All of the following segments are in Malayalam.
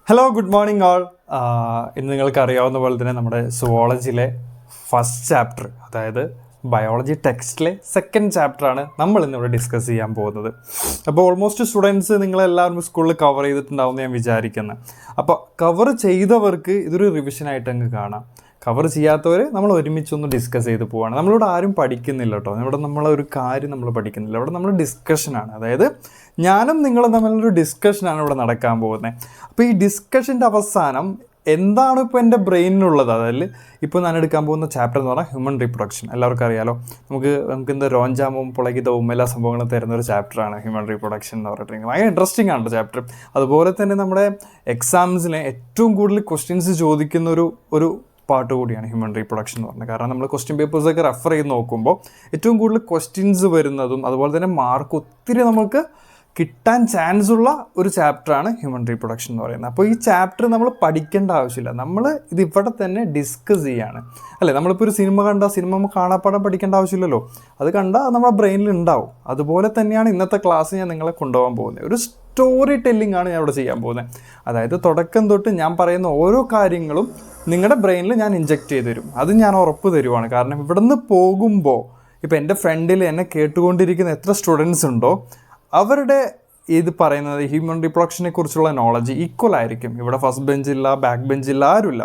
Hello, good morning all. ഇന്ന് നിങ്ങൾക്ക് അറിയാവുന്ന പോലെ തന്നെ നമ്മുടെ സുവോളജിയിലെ ഫസ്റ്റ് ചാപ്റ്റർ, അതായത് ബയോളജി ടെക്സ്റ്റിലെ സെക്കൻഡ് ചാപ്റ്ററാണ് നമ്മൾ ഇന്നിവിടെ ഡിസ്കസ് ചെയ്യാൻ പോകുന്നത്. അപ്പോൾ ഓൾമോസ്റ്റ് സ്റ്റുഡൻസ് നിങ്ങളെല്ലാവരും സ്കൂളിൽ കവർ ചെയ്തിട്ടുണ്ടാവും എന്ന് ഞാൻ വിചാരിക്കുന്നത്. അപ്പോൾ കവർ ചെയ്തവർക്ക് ഇതൊരു റിവിഷനായിട്ട് അങ്ങ് കാണാം. കവർ ചെയ്യാത്തവർ നമ്മൾ ഒരുമിച്ചൊന്ന് ഡിസ്കസ് ചെയ്ത് പോവാണ്. നമ്മളിവിടെ ആരും പഠിക്കുന്നില്ല കേട്ടോ. ഇവിടെ നമ്മളൊരു കാര്യം നമ്മൾ പഠിക്കുന്നില്ല. ഇവിടെ നമ്മൾ ഡിസ്കഷനാണ്. അതായത് ഞാനും നിങ്ങളും തമ്മിലൊരു ഡിസ്കഷനാണ് ഇവിടെ നടക്കാൻ പോകുന്നത്. അപ്പോൾ ഈ ഡിസ്കഷൻ്റെ അവസാനം എന്താണ് ഇപ്പോൾ എൻ്റെ ബ്രെയിനിലുള്ളത്, അതായത് ഇപ്പോൾ ഞാൻ എടുക്കാൻ പോകുന്ന ചാപ്റ്റർ എന്ന് പറഞ്ഞാൽ ഹ്യൂമൻ റീപ്രൊഡക്ഷൻ. എല്ലാവർക്കും അറിയാലോ, നമുക്ക് എന്താ രോഞ്ചാമവും പുളകിതവും എല്ലാ സംഭവങ്ങളും തരുന്ന ഒരു ചാപ്റ്ററാണ് ഹ്യൂമൻ റീപ്രൊഡക്ഷൻ എന്ന് പറഞ്ഞിട്ടുണ്ടെങ്കിൽ. ഭയങ്കര ഇൻട്രസ്റ്റിംഗ് ആണ് ചാപ്റ്റർ. അതുപോലെ തന്നെ നമ്മുടെ എക്സാംസിന് ഏറ്റവും കൂടുതൽ ക്വസ്റ്റ്യൻസ് ചോദിക്കുന്ന ഒരു പാർട്ട് കൂടിയാണ് ഹ്യൂമൻ റീപ്രൊഡക്ഷൻ എന്ന് പറഞ്ഞത്. കാരണം നമ്മൾ ക്വസ്റ്റ്യൻ പേപ്പേഴ്സൊക്കെ റെഫർ ചെയ്ത് നോക്കുമ്പോൾ ഏറ്റവും കൂടുതൽ ക്വസ്റ്റ്യൻസ് വരുന്നതും അതുപോലെ തന്നെ മാർക്ക് ഒത്തിരി നമുക്ക് കിട്ടാൻ ചാൻസ് ഉള്ള ഒരു ചാപ്റ്ററാണ് ഹ്യൂമൻ റീപ്രൊഡക്ഷൻ എന്ന് പറയുന്നത്. അപ്പോൾ ഈ ചാപ്റ്റർ നമ്മൾ പഠിക്കേണ്ട ആവശ്യമില്ല, നമ്മൾ ഇത് ഇവിടെ തന്നെ ഡിസ്കസ് ചെയ്യാണ്. അല്ലേ, നമ്മളിപ്പോൾ ഒരു സിനിമ കണ്ടാൽ സിനിമ കാണാപ്പാടം പഠിക്കേണ്ട ആവശ്യമില്ലല്ലോ. അത് കണ്ടാൽ നമ്മുടെ ബ്രെയിനിൽ ഉണ്ടാവും. അതുപോലെ തന്നെയാണ് ഇന്നത്തെ ക്ലാസ് ഞാൻ നിങ്ങളെ കൊണ്ടുപോകാൻ പോകുന്നത്. ഒരു സ്റ്റോറി ടെല്ലിംഗ് ആണ് ഞാൻ ഇവിടെ ചെയ്യാൻ പോകുന്നത്. അതായത് തുടക്കം തൊട്ട് ഞാൻ പറയുന്ന ഓരോ കാര്യങ്ങളും നിങ്ങളുടെ ബ്രെയിനിൽ ഞാൻ ഇൻജെക്റ്റ് ചെയ്ത് തരും. അത് ഞാൻ ഉറപ്പ് തരുവാണ്. കാരണം ഇവിടെ നിന്ന് പോകുമ്പോൾ ഇപ്പോൾ എൻ്റെ ഫ്രണ്ടിൽ എന്നെ കേട്ടുകൊണ്ടിരിക്കുന്ന എത്ര സ്റ്റുഡൻസ് ഉണ്ടോ അവരുടെ ഇത് പറയുന്നത് ഹ്യൂമൻ റീപ്രൊഡക്ഷനെ കുറിച്ചുള്ള നോളജ് ഈക്വൽ ആയിരിക്കും. ഇവിടെ ഫസ്റ്റ് ബെഞ്ചില്ല, ബാക്ക് ബെഞ്ചില്ല, ആരുമില്ല.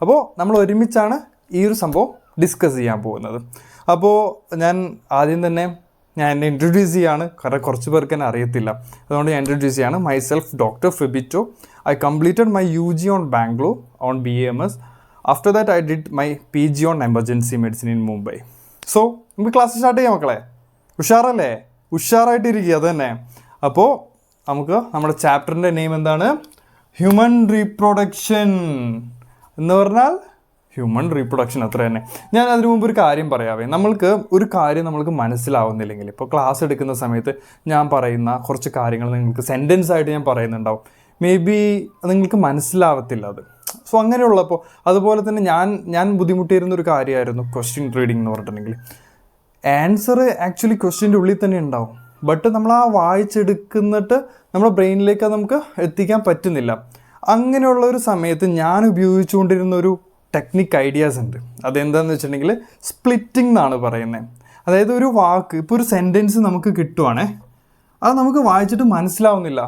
അപ്പോൾ നമ്മൾ ഒരുമിച്ചാണ് ഈ ഒരു സംഭവം ഡിസ്കസ് ചെയ്യാൻ പോകുന്നത്. അപ്പോൾ ഞാൻ ആദ്യം തന്നെ എന്നെ ഇൻട്രൊഡ്യൂസ് ചെയ്യാണ്. കാരണം കുറച്ച് പേർക്ക് എന്നെ അറിയത്തില്ല, അതുകൊണ്ട് ഞാൻ ഇൻട്രൊഡ്യൂസ് ചെയ്യാണ്. Myself doctor Febito. I completed my UG on Bangalore on BAMS. After that, I did my PG on emergency medicine in Mumbai. So, നമുക്ക് ക്ലാസ് സ്റ്റാർട്ട് ചെയ്യാം മക്കളെ. ഉഷാറല്ലേ? ഉഷാറായിട്ടിരിക്കുക. അത് തന്നെ. അപ്പോൾ നമുക്ക് നമ്മുടെ ചാപ്റ്ററിൻ്റെ നെയിം എന്താണ്? ഹ്യൂമൻ റീപ്രൊഡക്ഷൻ എന്ന് പറഞ്ഞാൽ ഹ്യൂമൻ റീപ്രൊഡക്ഷൻ, അത്ര തന്നെ. ഞാൻ അതിനു മുമ്പ് ഒരു കാര്യം പറയാവേ. ഒരു കാര്യം നമ്മൾക്ക് മനസ്സിലാവുന്നില്ലെങ്കിൽ, ഇപ്പോൾ ക്ലാസ് എടുക്കുന്ന സമയത്ത് ഞാൻ പറയുന്ന കുറച്ച് കാര്യങ്ങൾ നിങ്ങൾക്ക് സെൻറ്റൻസ് ആയിട്ട് ഞാൻ പറയുന്നുണ്ടാവും. മേ ബി നിങ്ങൾക്ക് മനസ്സിലാവത്തില്ല അത്. സോ അങ്ങനെയുള്ളപ്പോൾ അതുപോലെ തന്നെ ഞാൻ ബുദ്ധിമുട്ടിയിരുന്നൊരു കാര്യമായിരുന്നു ക്വസ്റ്റ്യൻ റീഡിംഗ് എന്ന് പറഞ്ഞിട്ടുണ്ടെങ്കിൽ. ആൻസർ ആക്ച്വലി ക്വസ്റ്റ്യൻ്റെ ഉള്ളിൽ തന്നെ ഉണ്ടാവും, ബട്ട് നമ്മൾ ആ വായിച്ചെടുക്കുന്നിട്ട് നമ്മുടെ ബ്രെയിനിലേക്ക് അത് നമുക്ക് എത്തിക്കാൻ പറ്റുന്നില്ല. അങ്ങനെയുള്ള ഒരു സമയത്ത് ഞാൻ ഉപയോഗിച്ചുകൊണ്ടിരുന്നൊരു ടെക്നിക്ക് ഐഡിയാസ് ഉണ്ട്. അതെന്താണെന്ന് വെച്ചിട്ടുണ്ടെങ്കിൽ സ്പ്ലിറ്റിംഗ് എന്നാണ് പറയുന്നത്. അതായത് ഒരു വാക്ക്, ഇപ്പോൾ ഒരു സെൻറ്റൻസ് നമുക്ക് കിട്ടുവാണേ, അത് നമുക്ക് വായിച്ചിട്ട് മനസ്സിലാവുന്നില്ല.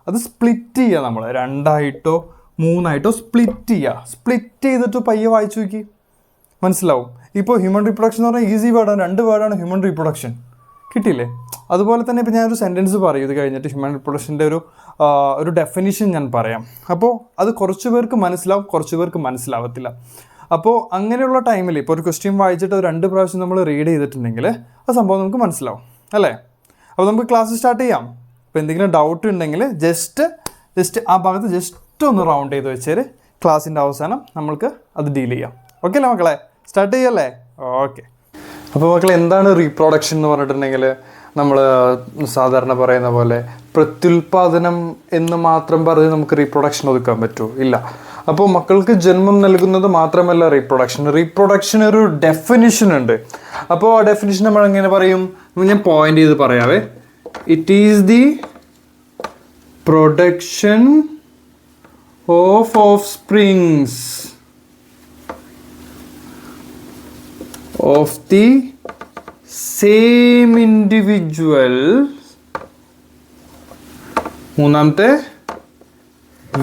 അത് സ്പ്ലിറ്റ് ചെയ്യുക, നമ്മൾ 2ആയിട്ടോ 3ആയിട്ടോ സ്പ്ലിറ്റ് ചെയ്യുക. സ്പ്ലിറ്റ് ചെയ്തിട്ട് പയ്യെ വായിച്ചു നോക്കി, മനസ്സിലാവും. ഇപ്പോൾ ഹ്യൂമൻ റീപ്രൊഡക്ഷൻ എന്ന് പറഞ്ഞാൽ ഈസി വേർഡാണ്, 2 വേർഡാണ് ഹ്യൂമൻ റീപ്രൊഡക്ഷൻ. കിട്ടിയില്ലേ? അതുപോലെ തന്നെ ഇപ്പോൾ ഞാനൊരു സെൻറ്റൻസ് പറയും, ഇത് കഴിഞ്ഞിട്ട് ഹ്യൂമൻ റീപ്രൊഡക്ഷൻ്റെ ഒരു ഡെഫിനിഷൻ ഞാൻ പറയാം. അപ്പോൾ അത് കുറച്ച് പേർക്ക് മനസ്സിലാവും, കുറച്ച് പേർക്ക് മനസ്സിലാവത്തില്ല. അപ്പോൾ അങ്ങനെയുള്ള ടൈമിൽ ഇപ്പോൾ ഒരു ക്വസ്റ്റ്യൻ വായിച്ചിട്ട് 2 പ്രാവശ്യം നമ്മൾ റീഡ് ചെയ്തിട്ടുണ്ടെങ്കിൽ ആ സംഭവം നമുക്ക് മനസ്സിലാവും, അല്ലേ? അപ്പോൾ നമുക്ക് ക്ലാസ് സ്റ്റാർട്ട് ചെയ്യാം. അപ്പോൾ എന്തെങ്കിലും ഡൗട്ട് ഉണ്ടെങ്കിൽ ജസ്റ്റ് ആ ഭാഗത്ത് ജസ്റ്റ് ഒന്ന് റൗണ്ട് ചെയ്ത് വെച്ചാൽ ക്ലാസ്സിൻ്റെ അവസാനം നമ്മൾക്ക് അത് ഡീൽ ചെയ്യാം. ഓക്കെ അല്ലേ മക്കളെ? സ്റ്റാർട്ട് ചെയ്യല്ലേ? ഓക്കെ. അപ്പോൾ മക്കളെ, എന്താണ് റീപ്രൊഡക്ഷൻ എന്ന് പറഞ്ഞിട്ടുണ്ടെങ്കിൽ നമ്മൾ സാധാരണ പറയുന്ന പോലെ പ്രത്യുൽപാദനം എന്ന് മാത്രം പറഞ്ഞ് നമുക്ക് റീപ്രൊഡക്ഷൻ ഒതുക്കാൻ പറ്റുമോ? ഇല്ല. അപ്പോൾ മക്കൾക്ക് ജന്മം നൽകുന്നത് മാത്രമല്ല റീപ്രൊഡക്ഷൻ ഒരു ഡെഫിനിഷൻ ഉണ്ട്. അപ്പോൾ ആ ഡെഫിനിഷൻ നമ്മൾ എങ്ങനെ പറയും? ഞാൻ പോയിന്റ് ചെയ്ത് പറയാവേ. It is the production of offsprings of the same individual. മൂന്നാമത്തെ,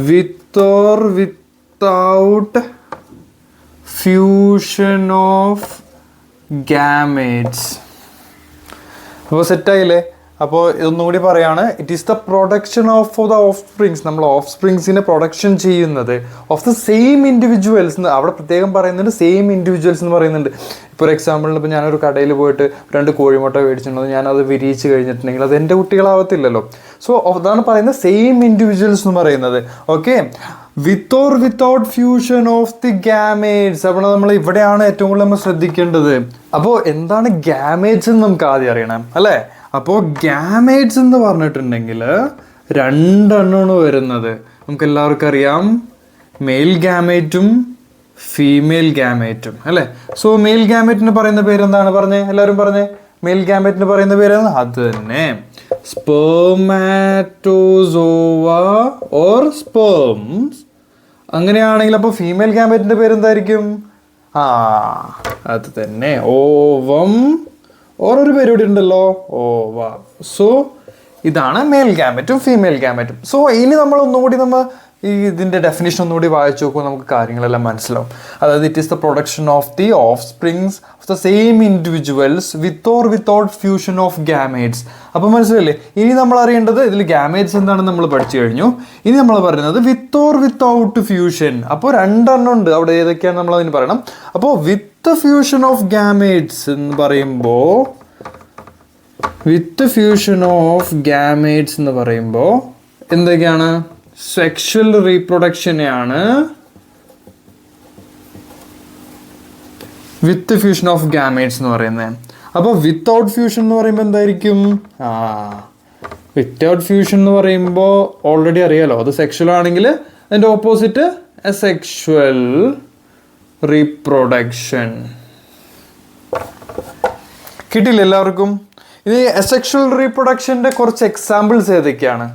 with or without fusion of gametes. അപ്പോൾ സെറ്റായില്ലേ? അപ്പോൾ ഇതൊന്നുകൂടി പറയാണ്, it is the production of the of springs. നമ്മൾ ഓഫ് സ്പ്രിങ്സിനെ പ്രൊഡക്ഷൻ ചെയ്യുന്നത് ഓഫ് ദ സെയിം ഇൻഡിവിജ്വൽസ്. അവിടെ പ്രത്യേകം പറയുന്നുണ്ട് സെയിം ഇൻഡിവിജ്വൽസ് എന്ന് പറയുന്നുണ്ട്. ഇപ്പോൾ ഒരു എക്സാമ്പിളിന് ഇപ്പോൾ ഞാനൊരു കടയിൽ പോയിട്ട് 2 കോഴിമുട്ട മേടിച്ചിട്ടുണ്ടോ, ഞാനത് വിരിയിച്ച് കഴിഞ്ഞിട്ടുണ്ടെങ്കിൽ അത് എൻ്റെ കുട്ടികളാവത്തില്ലല്ലോ. സോ അതാണ് പറയുന്നത് സെയിം ഇൻഡിവിജ്വൽസ് എന്ന് പറയുന്നത്. Okay, with or without fusion of the gametes. അപ്പോൾ നമ്മൾ ഇവിടെയാണ് ഏറ്റവും കൂടുതൽ നമ്മൾ ശ്രദ്ധിക്കേണ്ടത്. അപ്പോൾ എന്താണ് ഗാമേറ്റ്സ് എന്ന് നമുക്ക് ആദ്യം അറിയണം, അല്ലേ? അപ്പോൾ ഗാമേറ്റ്സ് എന്ന് പറഞ്ഞിട്ടുണ്ടെങ്കിൽ 2 എണ്ണമാണ് വരുന്നത്. നമുക്ക് എല്ലാവർക്കും അറിയാം, മെയിൽ ഗാമേറ്റും ഫീമെയിൽ ഗാമേറ്റും, അല്ലേ? സോ മെയിൽ ഗാമേറ്റിന് പറയുന്ന പേരെന്താണ്? പറഞ്ഞേ, എല്ലാവരും പറഞ്ഞേ. മെയിൽ ഗാമറ്റിന് പറയുന്ന പേരാണ് അത് തന്നെ, സ്പെർമാറ്റോസോവ ഓർ സ്പെർംസ്. അങ്ങനെയാണെങ്കിൽ അപ്പോൾ ഫീമെയിൽ ഗാമറ്റിന്റെ പേര് എന്തായിരിക്കും? അത് തന്നെ, ഓവം. ഓരൊരു പേര് ഇവിടെ ഉണ്ടല്ലോ, ഓവ. സോ ഇതാണ് മെയിൽ ഗാമറ്റും ഫീമെയിൽ ഗാമറ്റും. സോ ഇനി നമ്മൾ ഒന്നുകൂടി ഇതിൻ്റെ ഡെഫിനേഷൻ ഒന്നുകൂടി വായിച്ചു നോക്കുമ്പോൾ നമുക്ക് കാര്യങ്ങളെല്ലാം മനസ്സിലാവും. അതായത് it is the production of the of springs of the same individuals with or without fusion of gametes. അപ്പോൾ മനസ്സിലല്ലേ? ഇനി നമ്മൾ അറിയേണ്ടത് ഇതിൽ ഗാമേറ്റ്സ് എന്താണെന്ന് നമ്മൾ പഠിച്ചു കഴിഞ്ഞു. ഇനി നമ്മൾ പറയുന്നത് വിത്ത് ഓർ വിത്തൗട്ട് ഫ്യൂഷൻ. അപ്പോൾ രണ്ടെണ്ണം ഉണ്ട് അവിടെ, ഏതൊക്കെയാണ് നമ്മൾ അതിന് പറയണം. അപ്പോൾ വിത്ത് ഫ്യൂഷൻ ഓഫ് ഗാമേറ്റ്സ് എന്ന് പറയുമ്പോൾ, വിത്ത് ഫ്യൂഷൻ ഓഫ് ഗാമേറ്റ്സ് എന്ന് പറയുമ്പോൾ എന്തൊക്കെയാണ്? സെക്ഷൽ റീപ്രൊഡക്ഷനെയാണ് വിത്ത് ഫ്യൂഷൻ ഓഫ് ഗാമേറ്റ്സ് എന്ന് പറയുന്നത്. അപ്പോൾ വിത്തൗട്ട് ഫ്യൂഷൻ എന്ന് പറയുമ്പോൾ എന്തായിരിക്കും? വിത്തൗട്ട് ഫ്യൂഷൻ എന്ന് പറയുമ്പോൾ ഓൾറെഡി അറിയാലോ, അത് സെക്ഷൽ ആണെങ്കിൽ അതിൻ്റെ ഓപ്പോസിറ്റ് അസെക്ഷൽ റീപ്രൊഡക്ഷൻ. കിട്ടില്ല എല്ലാവർക്കും? ഇനി അസെക്ഷൽ റീപ്രൊഡക്ഷൻ്റെ കുറച്ച് എക്സാമ്പിൾസ് ഏതൊക്കെയാണ്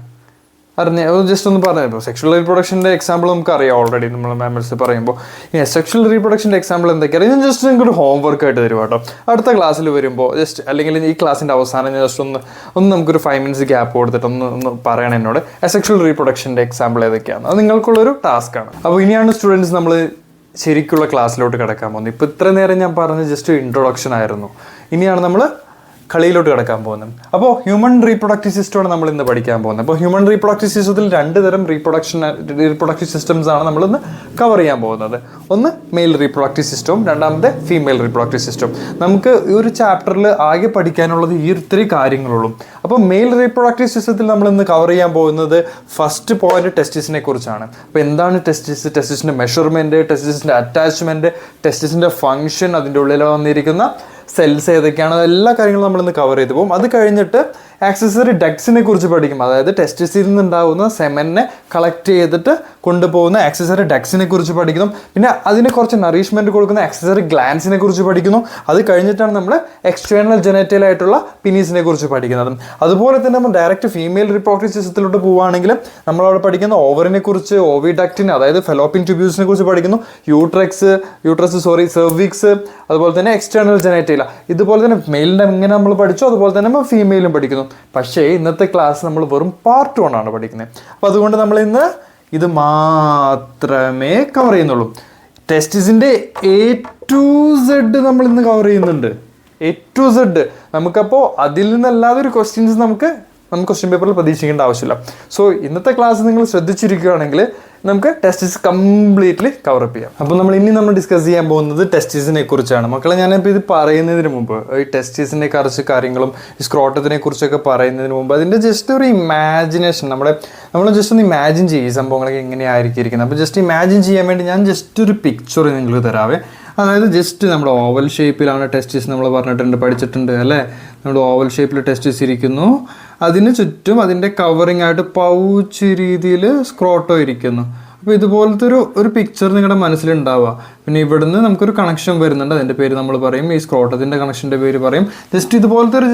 ജസ്റ്റ് ഒന്ന് പറഞ്ഞപ്പോൾ. സെക്ഷൽ റീപ്രൊഡക്ഷൻ്റെ എക്സാമ്പിൾ നമുക്ക് അറിയാം ഓൾറെഡി, നമ്മൾ മാമൽസ് പറയുമ്പോൾ. ഈ സെക്ഷൽ റീപ്രൊഡക്ഷൻ്റെ എക്സാമ്പിൾ എന്തൊക്കെയാണ്? ഞാൻ ജസ്റ്റ് നിങ്ങൾക്ക് ഒരു ഹോംവർക്ക് ആയിട്ട് തരും കേട്ടോ. അടുത്ത ക്ലാസ്സിൽ വരുമ്പോൾ ജസ്റ്റ്, അല്ലെങ്കിൽ ഈ ക്ലാസ്സിൻ്റെ അവസാനം ജസ്റ്റ് ഒന്ന് നമുക്കൊരു 5 minutes ഗ്യാപ്പ് കൊടുത്തിട്ട് ഒന്ന് പറയണം എന്നോട് സെക്ഷൽ റീപ്രൊഡക്ഷൻ്റെ എക്സാമ്പിൾ ഏതൊക്കെയാണ്. അത് നിങ്ങൾക്കുള്ളൊരു ടാസ്ക്കാണ്. അപ്പോൾ ഇനിയാണ് സ്റ്റുഡൻസ് നമ്മൾ ശരിക്കുള്ള ക്ലാസ്സിലോട്ട് കിടക്കാൻ പോകുന്നത്. ഇപ്പോൾ ഇത്ര നേരം ഞാൻ പറഞ്ഞ ജസ്റ്റ് ഇൻട്രൊഡക്ഷൻ ആയിരുന്നു. ഇനിയാണ് നമ്മൾ കളിയിലോട്ട് കിടക്കാൻ പോകുന്നത്. അപ്പോൾ ഹ്യൂമൻ റീപ്രൊഡക്റ്റീവ് സിസ്റ്റമാണ് നമ്മൾ ഇന്ന് പഠിക്കാൻ പോകുന്നത്. അപ്പോൾ ഹ്യൂമൻ റീപ്രൊഡക്റ്റീവ് സിസ്റ്റത്തിൽ 2 തരം റീപ്രൊഡക്റ്റീവ് സിസ്റ്റംസ് ആണ് നമ്മളിന്ന് കവർ ചെയ്യാൻ പോകുന്നത്. ഒന്ന് മെയിൽ റീപ്രൊഡക്റ്റീവ് സിസ്റ്റവും രണ്ടാമത്തെ ഫീമെയിൽ റീപ്രൊഡക്റ്റീവ് സിസ്റ്റം. നമുക്ക് ഈ ഒരു ചാപ്റ്ററിൽ ആകെ പഠിക്കാനുള്ളത് ഈ 3 കാര്യങ്ങളുള്ളൂ. അപ്പോൾ മെയിൽ റീപ്രൊഡക്റ്റീവ് സിസ്റ്റത്തിൽ നമ്മൾ ഇന്ന് കവർ ചെയ്യാൻ പോകുന്നത് ഫസ്റ്റ് പോയിന്റ് ടെസ്റ്റിസിനെ കുറിച്ചാണ്. അപ്പോൾ എന്താണ് ടെസ്റ്റിസ്, ടെസ്റ്റിസിൻ്റെ മെഷർമെൻറ്റ്, ടെസ്റ്റിസിൻ്റെ അറ്റാച്ച്മെൻറ്റ്, ടെസ്റ്റിസിൻ്റെ ഫങ്ഷൻ, അതിൻ്റെ ഉള്ളിൽ വന്നിരിക്കുന്ന സെൽസ് ഏതൊക്കെയാണ്, എല്ലാ കാര്യങ്ങളും നമ്മളിന്ന് കവർ ചെയ്ത് പോകും. അത് കഴിഞ്ഞിട്ട് ആക്സസറി ഡക്ട്സിനെ കുറിച്ച് പഠിക്കും. അതായത് ടെസ്റ്റിസിൽ നിന്നുണ്ടാകുന്ന സെമനെ കളക്ട് ചെയ്തിട്ട് കൊണ്ടുപോകുന്ന ആക്സസറി ഡക്ട്സിനെ കുറിച്ച് പഠിക്കുന്നു. പിന്നെ അതിന് കുറച്ച് നറിഷ്മെൻറ്റ് കൊടുക്കുന്ന ആക്സസറി ഗ്ലാൻസിനെ കുറിച്ച് പഠിക്കുന്നു. അത് കഴിഞ്ഞിട്ടാണ് നമ്മൾ എക്സ്റ്റേണൽ ജെനറ്റൽ ആയിട്ടുള്ള പിനീസിനെ കുറിച്ച് പഠിക്കുന്നത്. അതുപോലെ തന്നെ നമ്മൾ ഡയറക്റ്റ് ഫീമെയിൽ റീപ്രൊഡക്റ്റീവ് സിസ്റ്റത്തിലോട്ട് പോവുകയാണെങ്കിൽ നമ്മളവിടെ പഠിക്കുന്ന ഓവറിനെ കുറിച്ച്, ഓവിഡക്റ്റിനെ അതായത് ഫെലോപ്പിൻ ട്യൂബ്യൂൾസിനെ കുറിച്ച് പഠിക്കുന്നു, സെർവിക്സ്, അതുപോലെ തന്നെ എക്സ്റ്റേണൽ ജെനറ്റൽ. ഇതുപോലെ തന്നെ മെയിലിൻ്റെ എങ്ങനെ നമ്മൾ പഠിച്ചു, അതുപോലെ തന്നെ നമ്മൾ ഫീമെയിലും പഠിക്കുന്നു. പക്ഷേ ഇന്നത്തെ ക്ലാസ് നമ്മൾ വെറും പാർട്ട് 1 ആണ് പഠിക്കുന്നത്. അപ്പോൾ അതുകൊണ്ട് നമ്മൾ ഇന്ന് ഇത് മാത്രമേ കവർ ചെയ്യുന്നുള്ളൂ. ടെസ്റ്റിസിൻ്റെ A to Z നമ്മൾ ഇന്ന് കവർ ചെയ്യുന്നുണ്ട്. A to Z. നമുക്കപ്പോൾ അതിൽ നിന്നല്ലാതെ ഒരു ക്വസ്റ്റ്യൻസ് നമുക്ക് ക്വസ്റ്റ്യൻ പേപ്പറിൽ പ്രതീക്ഷിക്കേണ്ട ആവശ്യമില്ല. സോ ഇന്നത്തെ ക്ലാസ് നിങ്ങൾ ശ്രദ്ധിച്ചിരിക്കുകയാണെങ്കിൽ നമുക്ക് ടെസ്റ്റിസ് കംപ്ലീറ്റ്ലി കവറപ്പ് ചെയ്യാം. അപ്പോൾ നമ്മൾ ഡിസ്കസ് ചെയ്യാൻ പോകുന്നത് ടെസ്റ്റിസിനെ കുറിച്ചാണ്. മക്കളെ, ഞാനിപ്പോൾ ഇത് പറയുന്നതിന് മുമ്പ് ഈ ടെസ്റ്റിസിനെ കുറിച്ച് കാര്യങ്ങളും ഈ സ്ക്രോട്ടത്തിനെ കുറിച്ചൊക്കെ പറയുന്നതിന് മുമ്പ് അതിൻ്റെ ജസ്റ്റ് ഒരു ഇമാജിനേഷൻ നമ്മൾ ജസ്റ്റ് ഒന്ന് ഇമാജിൻ ചെയ്യും സംഭവങ്ങളൊക്കെ എങ്ങനെയായിരിക്കും ഇരിക്കുന്നത്. അപ്പോൾ ജസ്റ്റ് ഇമാജിൻ ചെയ്യാൻ വേണ്ടി ഞാൻ ജസ്റ്റ് ഒരു പിക്ചർ നിങ്ങൾക്ക് തരാവേ. അതായത് ജസ്റ്റ് നമ്മുടെ ഓവൽ ഷേപ്പിലാണ് ടെസ്റ്റിസ്, നമ്മൾ പഠിച്ചിട്ടുണ്ട് അല്ലേ? നമ്മുടെ ഓവൽ ഷേപ്പിൽ ടെസ്റ്റിസ് ഇരിക്കുന്നു, അതിന് ചുറ്റും അതിൻ്റെ കവറിങ് ആയിട്ട് പൗച്ച് രീതിയിൽ സ്ക്രോട്ടോ ഇരിക്കുന്നു. അപ്പോൾ ഇതുപോലത്തെ ഒരു പിക്ചർ നിങ്ങളുടെ മനസ്സിലുണ്ടാവുക. പിന്നെ ഇവിടുന്ന് നമുക്കൊരു കണക്ഷൻ വരുന്നുണ്ട്, അതിൻ്റെ പേര് നമ്മൾ പറയും, ഈ സ്ക്രോട്ടത്തിൻ്റെ കണക്ഷൻ്റെ പേര് പറയും. ജസ്റ്റ് ഇതുപോലത്തെ ഒരു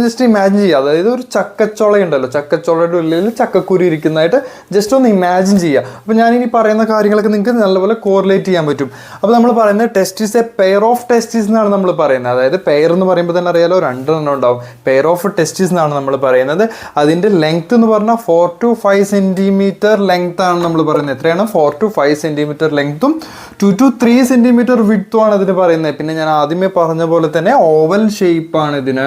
ജസ്റ്റ് ഇമാജിൻ ചെയ്യുക. അതായത് ഒരു ചക്കച്ചോള ഉണ്ടല്ലോ, ചക്കച്ചോളയുടെ ഉള്ളിൽ ചക്കക്കുരു ഇരിക്കുന്നതായിട്ട് ജസ്റ്റ് ഒന്ന് ഇമാജിൻ ചെയ്യുക. അപ്പോൾ ഞാനിനി പറയുന്ന കാര്യങ്ങളൊക്കെ നിങ്ങൾക്ക് നല്ലപോലെ കോറിലേറ്റ് ചെയ്യാൻ പറ്റും. അപ്പോൾ നമ്മൾ പറയുന്നത് ടെസ്റ്റിസ് എ പെയർ ഓഫ് ടെസ്റ്റിസ് എന്നാണ് നമ്മൾ പറയുന്നത്. അതായത് പെയർ എന്ന് പറയുമ്പോൾ തന്നെ അറിയാലോ 2 എണ്ണം ഉണ്ടാവും. പെയർ ഓഫ് ടെസ്റ്റിസ് എന്നാണ് നമ്മൾ പറയുന്നത്. അതിൻ്റെ ലെങ്ത് എന്ന് പറഞ്ഞാൽ 4 to 5 സെൻറ്റിമീറ്റർ ലെങ്ത് ആണ് നമ്മൾ പറയുന്നത്. എത്രയാണ്? 4 to 5 സെൻറ്റിമീറ്റർ ലെങ്ത്തും 2 to 3 സെൻറ്റിമീറ്റർ വിഡ്ത്തുമാണ് അതിന് പറയുന്നത്. പിന്നെ ഞാൻ ആദ്യമേ പറഞ്ഞ പോലെ തന്നെ ഓവൽ ഷേപ്പാണ് ഇതിന്.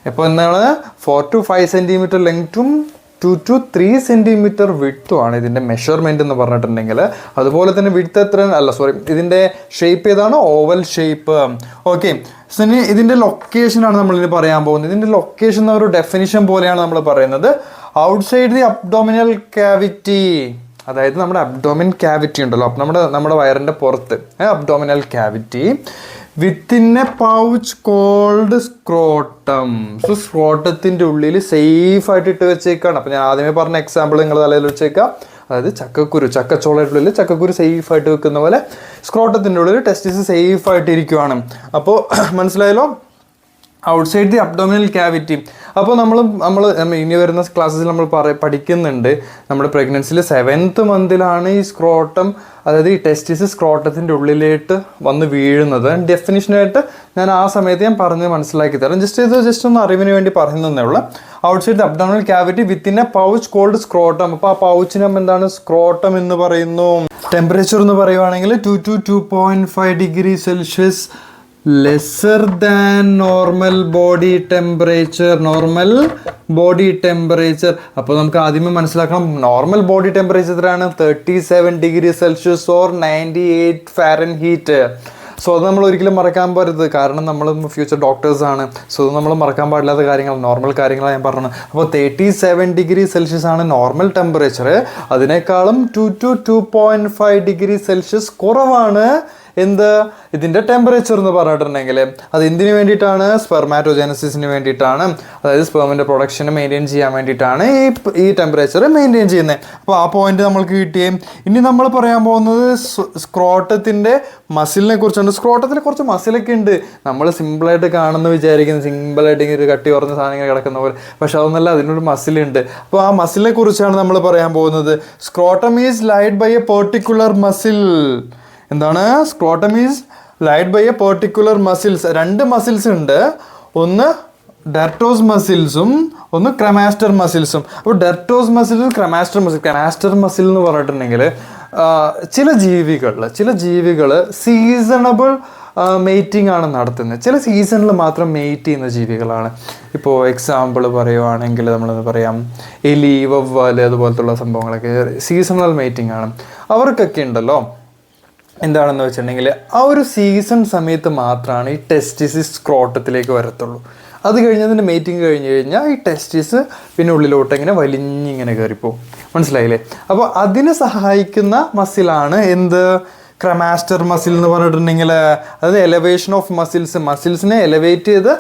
ഇപ്പോൾ എന്താണ്? 4 to 5 സെൻറ്റിമീറ്റർ ലെങ്ത്തും 2 to 3 സെൻറ്റിമീറ്റർ വിഡ്ത്തുമാണ് ഇതിൻ്റെ മെഷർമെൻറ്റ് എന്ന് പറഞ്ഞിട്ടുണ്ടെങ്കിൽ. അതുപോലെ തന്നെ വിഡ്ത്ത് ഇതിൻ്റെ ഷേപ്പ് ഏതാണ്? Oval shape. ഓക്കെ, ഇനി ഇതിൻ്റെ ലൊക്കേഷനാണ് നമ്മളിനി പറയാൻ പോകുന്നത്. ഇതിൻ്റെ ലൊക്കേഷൻ എന്ന ഒരു ഡെഫിനിഷൻ പോലെയാണ് നമ്മൾ പറയുന്നത്. ഔട്ട്സൈഡ് ദി അബ്ഡോമിനൽ ക്യാവിറ്റി, അതായത് നമ്മുടെ അബ്ഡോമിൻ ക്യാവിറ്റി ഉണ്ടല്ലോ, നമ്മുടെ വയറിൻ്റെ പുറത്ത് abdominal cavity within a pouch called scrotum. So സ്ക്രോട്ടത്തിൻ്റെ ഉള്ളിൽ സേഫായിട്ട് ഇട്ട് വെച്ചേക്കാണ്. അപ്പോൾ ഞാൻ ആദ്യമേ പറഞ്ഞ എക്സാമ്പിൾ നിങ്ങൾ തലയിൽ വെച്ചേക്കാം. അതായത് ചക്കച്ചോളയുടെ ഉള്ളിൽ ചക്കക്കുരു സേഫായിട്ട് വെക്കുന്ന പോലെ സ്ക്രോട്ടത്തിൻ്റെ ഉള്ളിൽ ടെസ്റ്റിസ് സേഫായിട്ട് ഇരിക്കുവാണ്. അപ്പോൾ മനസ്സിലായല്ലോ? Outside the abdominal cavity. അപ്പോൾ നമ്മൾ ഇനി വരുന്ന ക്ലാസ്സിൽ നമ്മൾ പഠിക്കുന്നുണ്ട്, നമ്മുടെ പ്രഗ്നൻസിയിൽ 7th മന്തിലാണ് ഈ സ്ക്രോട്ടം, അതായത് ഈ ടെസ്റ്റിസ് സ്ക്രോട്ടത്തിൻ്റെ ഉള്ളിലേക്ക് വന്ന് വീഴുന്നത്. ഡെഫിനിഷനായിട്ട് ഞാൻ ആ സമയത്ത് ഞാൻ പറഞ്ഞ് മനസ്സിലാക്കി തരാം. ജസ്റ്റ് ഒന്ന് അറിവിന് വേണ്ടി പറയുന്നതേ ഉള്ളൂ. Outside the abdominal cavity within a pouch called scrotum. അപ്പോൾ ആ പൗച്ചിന് എന്താണ് സ്ക്രോട്ടം എന്ന് പറയുന്നു. ടെമ്പറേച്ചർ എന്ന് പറയുവാണെങ്കിൽ 2 to 2.5 degree Celsius lesser than normal body temperature. അപ്പോൾ നമുക്ക് ആദ്യമേ മനസ്സിലാക്കണം, നോർമൽ ബോഡി ടെമ്പറേച്ചർ എത്രയാണ്? 37 degree Celsius or 98 Fahrenheit. So അത് നമ്മൾ ഒരിക്കലും മറക്കാൻ പറ്റരുത്, കാരണം നമ്മൾ ഫ്യൂച്ചർ ഡോക്ടേഴ്സാണ്. സോ അത് നമ്മൾ മറക്കാൻ പാടില്ലാത്ത കാര്യങ്ങൾ, നോർമൽ കാര്യങ്ങളാണ് ഞാൻ പറഞ്ഞത്. അപ്പോൾ 37 ഡിഗ്രി സെൽഷ്യസ് ആണ് നോർമൽ ടെമ്പറേച്ചർ. അതിനേക്കാളും 2 to 2.5 ഡിഗ്രി സെൽഷ്യസ് കുറവാണ് ഇതിൻ്റെ ടെമ്പറേച്ചർ എന്ന് പറഞ്ഞിട്ടുണ്ടെങ്കിൽ. അത് എന്തിനു വേണ്ടിയിട്ടാണ്? സ്പെർമാറ്റോജനസിസിന് വേണ്ടിയിട്ടാണ്, അതായത് സ്പെർമിൻ്റെ പ്രൊഡക്ഷന് മെയിൻറ്റെയിൻ ചെയ്യാൻ വേണ്ടിയിട്ടാണ് ഈ ടെമ്പറേച്ചർ മെയിൻറ്റെയിൻ ചെയ്യുന്നത്. അപ്പോൾ ആ പോയിന്റ് നമ്മൾക്ക് കിട്ടിയേ. ഇനി നമ്മൾ പറയാൻ പോകുന്നത് സ്ക്രോട്ടത്തിൻ്റെ മസിലിനെ കുറിച്ചാണ്. സ്ക്രോട്ടത്തിൽ കുറച്ച് മസിലൊക്കെ ഉണ്ട്, നമ്മൾ സിമ്പിളായിട്ട് കാണുമെന്ന് വിചാരിക്കുന്നത്, സിമ്പിളായിട്ട് ഇങ്ങനെ ഒരു കട്ടി കുറഞ്ഞ സാധനങ്ങൾ കിടക്കുന്ന പോലെ. പക്ഷെ അതൊന്നല്ല, അതിനൊരു മസിലുണ്ട്. അപ്പോൾ ആ മസിലിനെ കുറിച്ചാണ് നമ്മൾ പറയാൻ പോകുന്നത്. Scrotum is lined by a particular muscle. എന്താണ്? Scrotum is lined by a particular muscles. 2 muscles ഉണ്ട്, ഒന്ന് ഡെർട്ടോസ് മസിൽസും ഒന്ന് ക്രമാസ്റ്റർ മസിൽസും. അപ്പോൾ ഡെർട്ടോസ് മസിൽസും ക്രമാസ്റ്റർ മസിൽ എന്ന് പറഞ്ഞിട്ടുണ്ടെങ്കിൽ ചില ജീവികൾ സീസണബിൾ മെയ്റ്റിംഗ് ആണ് നടത്തുന്നത്. ചില സീസണിൽ മാത്രം മെയ്റ്റ് ചെയ്യുന്ന ജീവികളാണ്. ഇപ്പോൾ എക്സാമ്പിൾ പറയുവാണെങ്കിൽ നമ്മളെന്ന് പറയാം, എലി, വവ്വാല്, അതുപോലത്തുള്ള സംഭവങ്ങളൊക്കെ സീസണൽ മെയ്റ്റിംഗ് ആണ്. അവർക്കൊക്കെ ഉണ്ടല്ലോ എന്താണെന്ന് വെച്ചിട്ടുണ്ടെങ്കിൽ ആ ഒരു സീസൺ സമയത്ത് മാത്രമാണ് ഈ ടെസ്റ്റിസ് സ്ക്രോട്ടത്തിലേക്ക് വരത്തുള്ളൂ. അത് കഴിഞ്ഞതിൻ്റെ മീറ്റിംഗ് കഴിഞ്ഞ് കഴിഞ്ഞാൽ ഈ ടെസ്റ്റിസ് പിന്നെ ഉള്ളിലോട്ട് ഇങ്ങനെ വലിഞ്ഞിങ്ങനെ കയറിപ്പോവും. മനസ്സിലായില്ലേ? അപ്പോൾ അതിനെ സഹായിക്കുന്ന മസിലാണ് ക്രമാസ്റ്റർ മസിൽ എന്ന് പറഞ്ഞിട്ടുണ്ടെങ്കിൽ, അതായത് എലവേഷൻ ഓഫ് മസിൽസിനെ എലവേറ്റ് ചെയ്ത്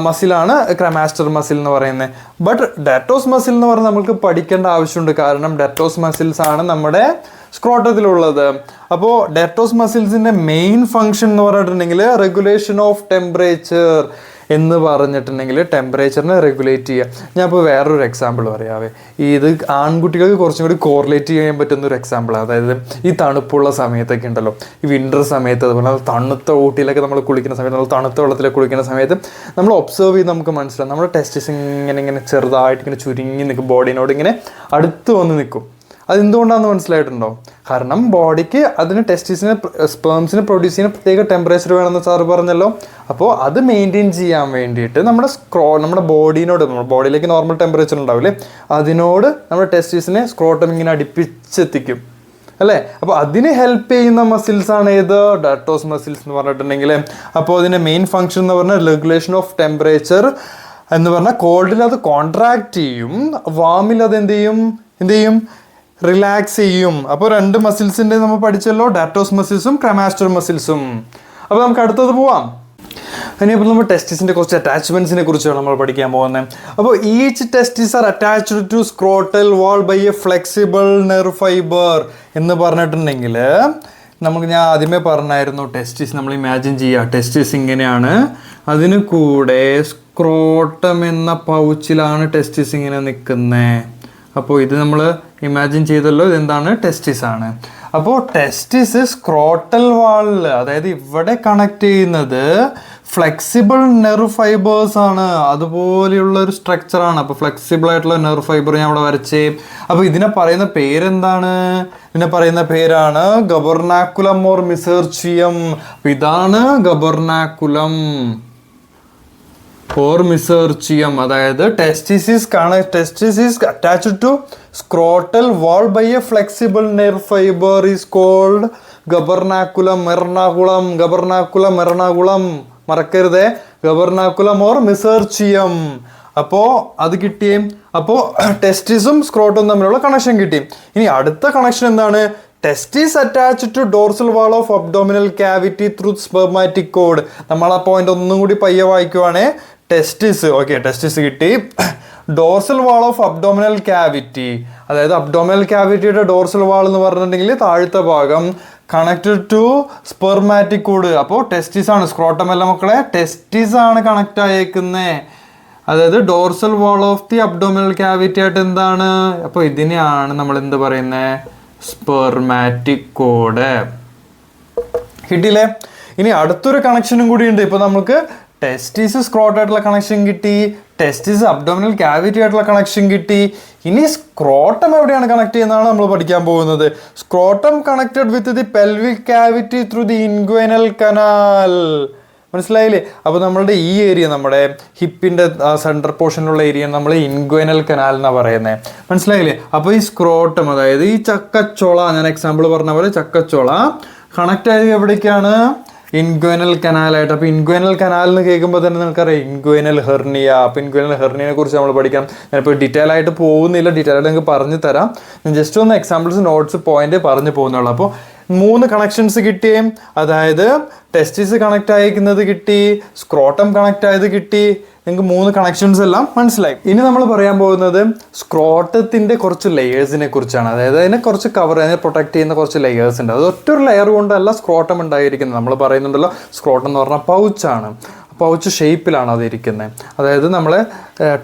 മസിലാണ് ക്രമാസ്റ്റർ മസിൽ എന്ന് പറയുന്നത്. ബട്ട് ഡെർട്ടോസ് മസിൽ എന്ന് പറഞ്ഞാൽ നമുക്ക് പഠിക്കേണ്ട ആവശ്യമുണ്ട്, കാരണം ഡെർട്ടോസ് മസിൽസ് ആണ് നമ്മുടെ സ്ക്രോട്ടത്തിലുള്ളത്. അപ്പോൾ ഡെർട്ടോസ് മസിൽസിൻ്റെ മെയിൻ ഫങ്ഷൻ എന്ന് പറഞ്ഞിട്ടുണ്ടെങ്കിൽ റെഗുലേഷൻ ഓഫ് ടെമ്പറേച്ചർ എന്ന് പറഞ്ഞിട്ടുണ്ടെങ്കിൽ ടെമ്പറേച്ചറിനെ റെഗുലേറ്റ് ചെയ്യുക. ഞാൻ ഇപ്പോൾ വേറൊരു എക്സാമ്പിൾ പറയാവേ. ഇത് ആൺകുട്ടികൾക്ക് കുറച്ചും കൂടി കോറിലേറ്റ് ചെയ്യാൻ പറ്റുന്ന ഒരു എക്സാമ്പിളാണ്. അതായത് ഈ തണുപ്പുള്ള സമയത്തൊക്കെ ഉണ്ടല്ലോ, ഈ വിൻ്റർ സമയത്ത്, അതുപോലെ തണുത്ത ഊട്ടിയിലൊക്കെ നമ്മൾ കുളിക്കുന്ന സമയത്ത്, നമ്മൾ തണുത്ത വെള്ളത്തിലൊക്കെ കുളിക്കുന്ന സമയത്ത് നമ്മൾ ഒബ്സർവ് ചെയ്ത് നമുക്ക് മനസ്സിലാവും, നമ്മുടെ ടെസ്റ്റിസ് ഇങ്ങനെ ചെറുതായിട്ട് ഇങ്ങനെ ചുരുങ്ങി നിൽക്കും, ബോഡീനോട് ഇങ്ങനെ അടുത്ത് വന്ന് നിൽക്കും. അതെന്തുകൊണ്ടാണെന്ന് മനസ്സിലായിട്ടുണ്ടോ? കാരണം ബോഡിക്ക് അതിന് സ്പേംസിനെ പ്രൊഡ്യൂസ് ചെയ്യുന്ന പ്രത്യേക ടെമ്പറേച്ചർ വേണമെന്ന് സാറ് പറഞ്ഞല്ലോ. അപ്പോൾ അത് മെയിൻറ്റെയിൻ ചെയ്യാൻ വേണ്ടിയിട്ട് നമ്മുടെ ബോഡിയിലേക്ക് നോർമൽ ടെമ്പറേച്ചർ ഉണ്ടാവില്ലേ, അതിനോട് നമ്മുടെ ടെസ്റ്റിസിനെ സ്ക്രോട്ടം ഇങ്ങനെ അടുപ്പിച്ചെത്തിക്കും അല്ലേ. അപ്പോൾ അതിന് ഹെൽപ്പ് ചെയ്യുന്ന മസിൽസാണ് ഡെർട്ടോസ് മസിൽസ് എന്ന് പറഞ്ഞിട്ടുണ്ടെങ്കിൽ. അപ്പോൾ അതിൻ്റെ മെയിൻ ഫങ്ഷൻ എന്ന് പറഞ്ഞാൽ റെഗുലേഷൻ ഓഫ് ടെമ്പറേച്ചർ എന്ന് പറഞ്ഞാൽ കോൾഡിൽ അത് കോൺട്രാക്ട് ചെയ്യും, വാമിൽ അത് എന്ത് ചെയ്യും റിലാക്സ് ചെയ്യും. അപ്പോൾ 2 മസിൽസിൻ്റെ നമ്മൾ പഠിച്ചല്ലോ, ഡെർട്ടോസ് മസിൽസും ക്രമാസ്റ്റർ മസിൽസും. അപ്പോൾ നമുക്ക് അടുത്തത് പോവാം. ഇനിയിപ്പോൾ നമ്മൾ ടെസ്റ്റിസിൻ്റെ കുറച്ച് അറ്റാച്ച്മെൻറ്റ്സിനെ കുറിച്ചാണ് നമ്മൾ പഠിക്കാൻ പോകുന്നത്. അപ്പോൾ each testis are attached to scrotal wall by a flexible nerve fibre എന്ന് പറഞ്ഞിട്ടുണ്ടെങ്കിൽ, ഞാൻ ആദ്യമേ പറഞ്ഞായിരുന്നു, ടെസ്റ്റിസ് നമ്മൾ ഇമാജിൻ ചെയ്യുക, ടെസ്റ്റിസ് ഇങ്ങനെയാണ്, അതിന് കൂടെ സ്ക്രോട്ടം എന്ന പൗച്ചിലാണ് ടെസ്റ്റിസ് ഇങ്ങനെ നിൽക്കുന്നത്. അപ്പോൾ ഇത് നമ്മൾ ഇമാജിൻ ചെയ്തല്ലോ, ഇതെന്താണ്? ടെസ്റ്റിസ് ആണ്. അപ്പോൾ ടെസ്റ്റിസ് സ്ക്രോട്ടൽ വാളിൽ, അതായത് ഇവിടെ കണക്ട് ചെയ്യുന്നത് ഫ്ലെക്സിബിൾ നെർവ് ഫൈബേഴ്സ് ആണ്, അതുപോലെയുള്ള ഒരു സ്ട്രക്ചറാണ്. അപ്പോൾ ഫ്ലെക്സിബിൾ ആയിട്ടുള്ള നെർവ് ഫൈബർ ഞാൻ ഇവിടെ വരച്ചേ. അപ്പോൾ ഇതിനെ പറയുന്ന പേരെന്താണ്? ഇതിനെ പറയുന്ന പേരാണ് ഗബർനാക്കുലം ഓർ മിസേർച്ചിയം. അപ്പോൾ ഇതാണ് ഗബർനാക്കുലം ഓർ മിസേർച്ചിയം. അതായത് testis attached to scrotal wall by a flexible nerve fibre is called gubernaculum Ernakulam. മറക്കരുതേ, ഗബർനാക്കുലം ഓർ മിസേർച്ചിയം. അപ്പോൾ അത് കിട്ടിയേ. അപ്പോൾ ടെസ്റ്റിസും സ്ക്രോട്ടും തമ്മിലുള്ള കണക്ഷൻ കിട്ടി. ഇനി അടുത്ത കണക്ഷൻ എന്താണ്? Testis attached to dorsal wall of abdominal cavity through spermatic cord. നമ്മൾ ആ പോയിന്റ് ഒന്നും കൂടി പയ്യെ വായിക്കുവാണേ. ടെസ്റ്റിസ് കിട്ടി. Dorsal wall of abdominal cavity, അതായത് അബ്ഡോമിനൽ ക്യാവിറ്റിയുടെ ഡോർസൽ വാൾ എന്ന് പറഞ്ഞിട്ടുണ്ടെങ്കിൽ താഴത്തെ ഭാഗം കണക്റ്റഡ് ടു സ്പെർമാറ്റിക്കോഡ്. അപ്പോൾ ടെസ്റ്റിസ് ആണ്, സ്ക്രോട്ടം അല്ല മക്കളെ, ടെസ്റ്റിസ് ആണ് കണക്റ്റ് ആയേക്കുന്നത്. അതായത് dorsal wall of the abdominal cavity ആയിട്ട് എന്താണ്, അപ്പോൾ ഇതിനെയാണ് നമ്മൾ എന്ത് പറയുന്നത്, സ്പെർമാറ്റിക്കോഡ്. കിട്ടിയില്ലേ? ഇനി അടുത്തൊരു കണക്ഷനും കൂടി ഉണ്ട്. ഇപ്പോൾ നമുക്ക് ടെസ്റ്റിസ് സ്ക്രോട്ടായിട്ടുള്ള കണക്ഷൻ കിട്ടി, ടെസ്റ്റിസ് അബ്ഡോമിനൽ ക്യാവിറ്റി ആയിട്ടുള്ള കണക്ഷൻ കിട്ടി. ഇനി സ്ക്രോട്ടം എവിടെയാണ് കണക്ട് ചെയ്യുന്നതാണ് നമ്മൾ പഠിക്കാൻ പോകുന്നത്. Scrotum connected with the pelvic cavity through the inguinal canal. മനസ്സിലായില്ലേ? അപ്പോൾ നമ്മളുടെ ഈ ഏരിയ, നമ്മുടെ ഹിപ്പിൻ്റെ സെൻട്രൽ പോർഷനിലുള്ള ഏരിയ നമ്മൾ ഇൻഗ്വൈനൽ കനാൽ എന്നാണ് പറയുന്നത്. മനസ്സിലായില്ലേ? അപ്പോൾ ഈ സ്ക്രോട്ടം, അതായത് ഈ ചക്കച്ചോള, ഞാൻ എക്സാമ്പിൾ പറഞ്ഞ പോലെ ചക്കച്ചോള കണക്റ്റ് ആയത് എവിടേക്കാണ്, ഇൻഗ്വൈനൽ കനാലായിട്ട്. അപ്പോൾ ഇൻഗ്വൈനൽ കനാൽ എന്ന് കേൾക്കുമ്പോൾ തന്നെ നിങ്ങൾക്കറിയാം ഇൻഗ്വൈനൽ ഹെർണിയ. അപ്പോൾ ഇൻഗ്വൈനൽ ഹെർണിയനെ കുറിച്ച് നമ്മൾ പഠിക്കാം. ഞാനിപ്പോൾ ഡീറ്റെയിൽ ആയിട്ട് പോകുന്നില്ല, ഡീറ്റെയിൽ ആയിട്ട് നിങ്ങൾക്ക് പറഞ്ഞു തരാം. ഞാൻ ജസ്റ്റ് ഒന്ന് എക്സാമ്പിൾസ്, നോട്ട്സ്, പോയിന്റ് പറഞ്ഞു പോകുന്നുള്ളൂ. അപ്പോൾ 3 കണക്ഷൻസ് കിട്ടി. അതായത് ടെസ്റ്റിസ് കണക്റ്റ് അയക്കുന്നത് കിട്ടി, സ്ക്രോട്ടം കണക്റ്റ് ആയത് കിട്ടി. നിങ്ങൾക്ക് 3 കണക്ഷൻസ് എല്ലാം മനസ്സിലായി. ഇനി നമ്മൾ പറയാൻ പോകുന്നത് സ്ക്രോട്ടത്തിൻ്റെ കുറച്ച് ലെയേഴ്സിനെ കുറിച്ചാണ്. അതായത് അതിനെ കുറച്ച് അതിനെ പ്രൊട്ടക്ട് ചെയ്യുന്ന കുറച്ച് ലെയേഴ്സ് ഉണ്ട്. അത് ഒറ്റൊരു ലെയർ കൊണ്ടല്ല സ്ക്രോട്ടം ഉണ്ടായിരിക്കുന്നത്. നമ്മൾ പറയുന്നുണ്ടല്ലോ, സ്ക്രോട്ടം എന്ന് പറഞ്ഞാൽ പൗച്ചാണ്. പൗച്ച് ഷേപ്പിലാണ് അത് ഇരിക്കുന്നത്. അതായത് നമ്മളെ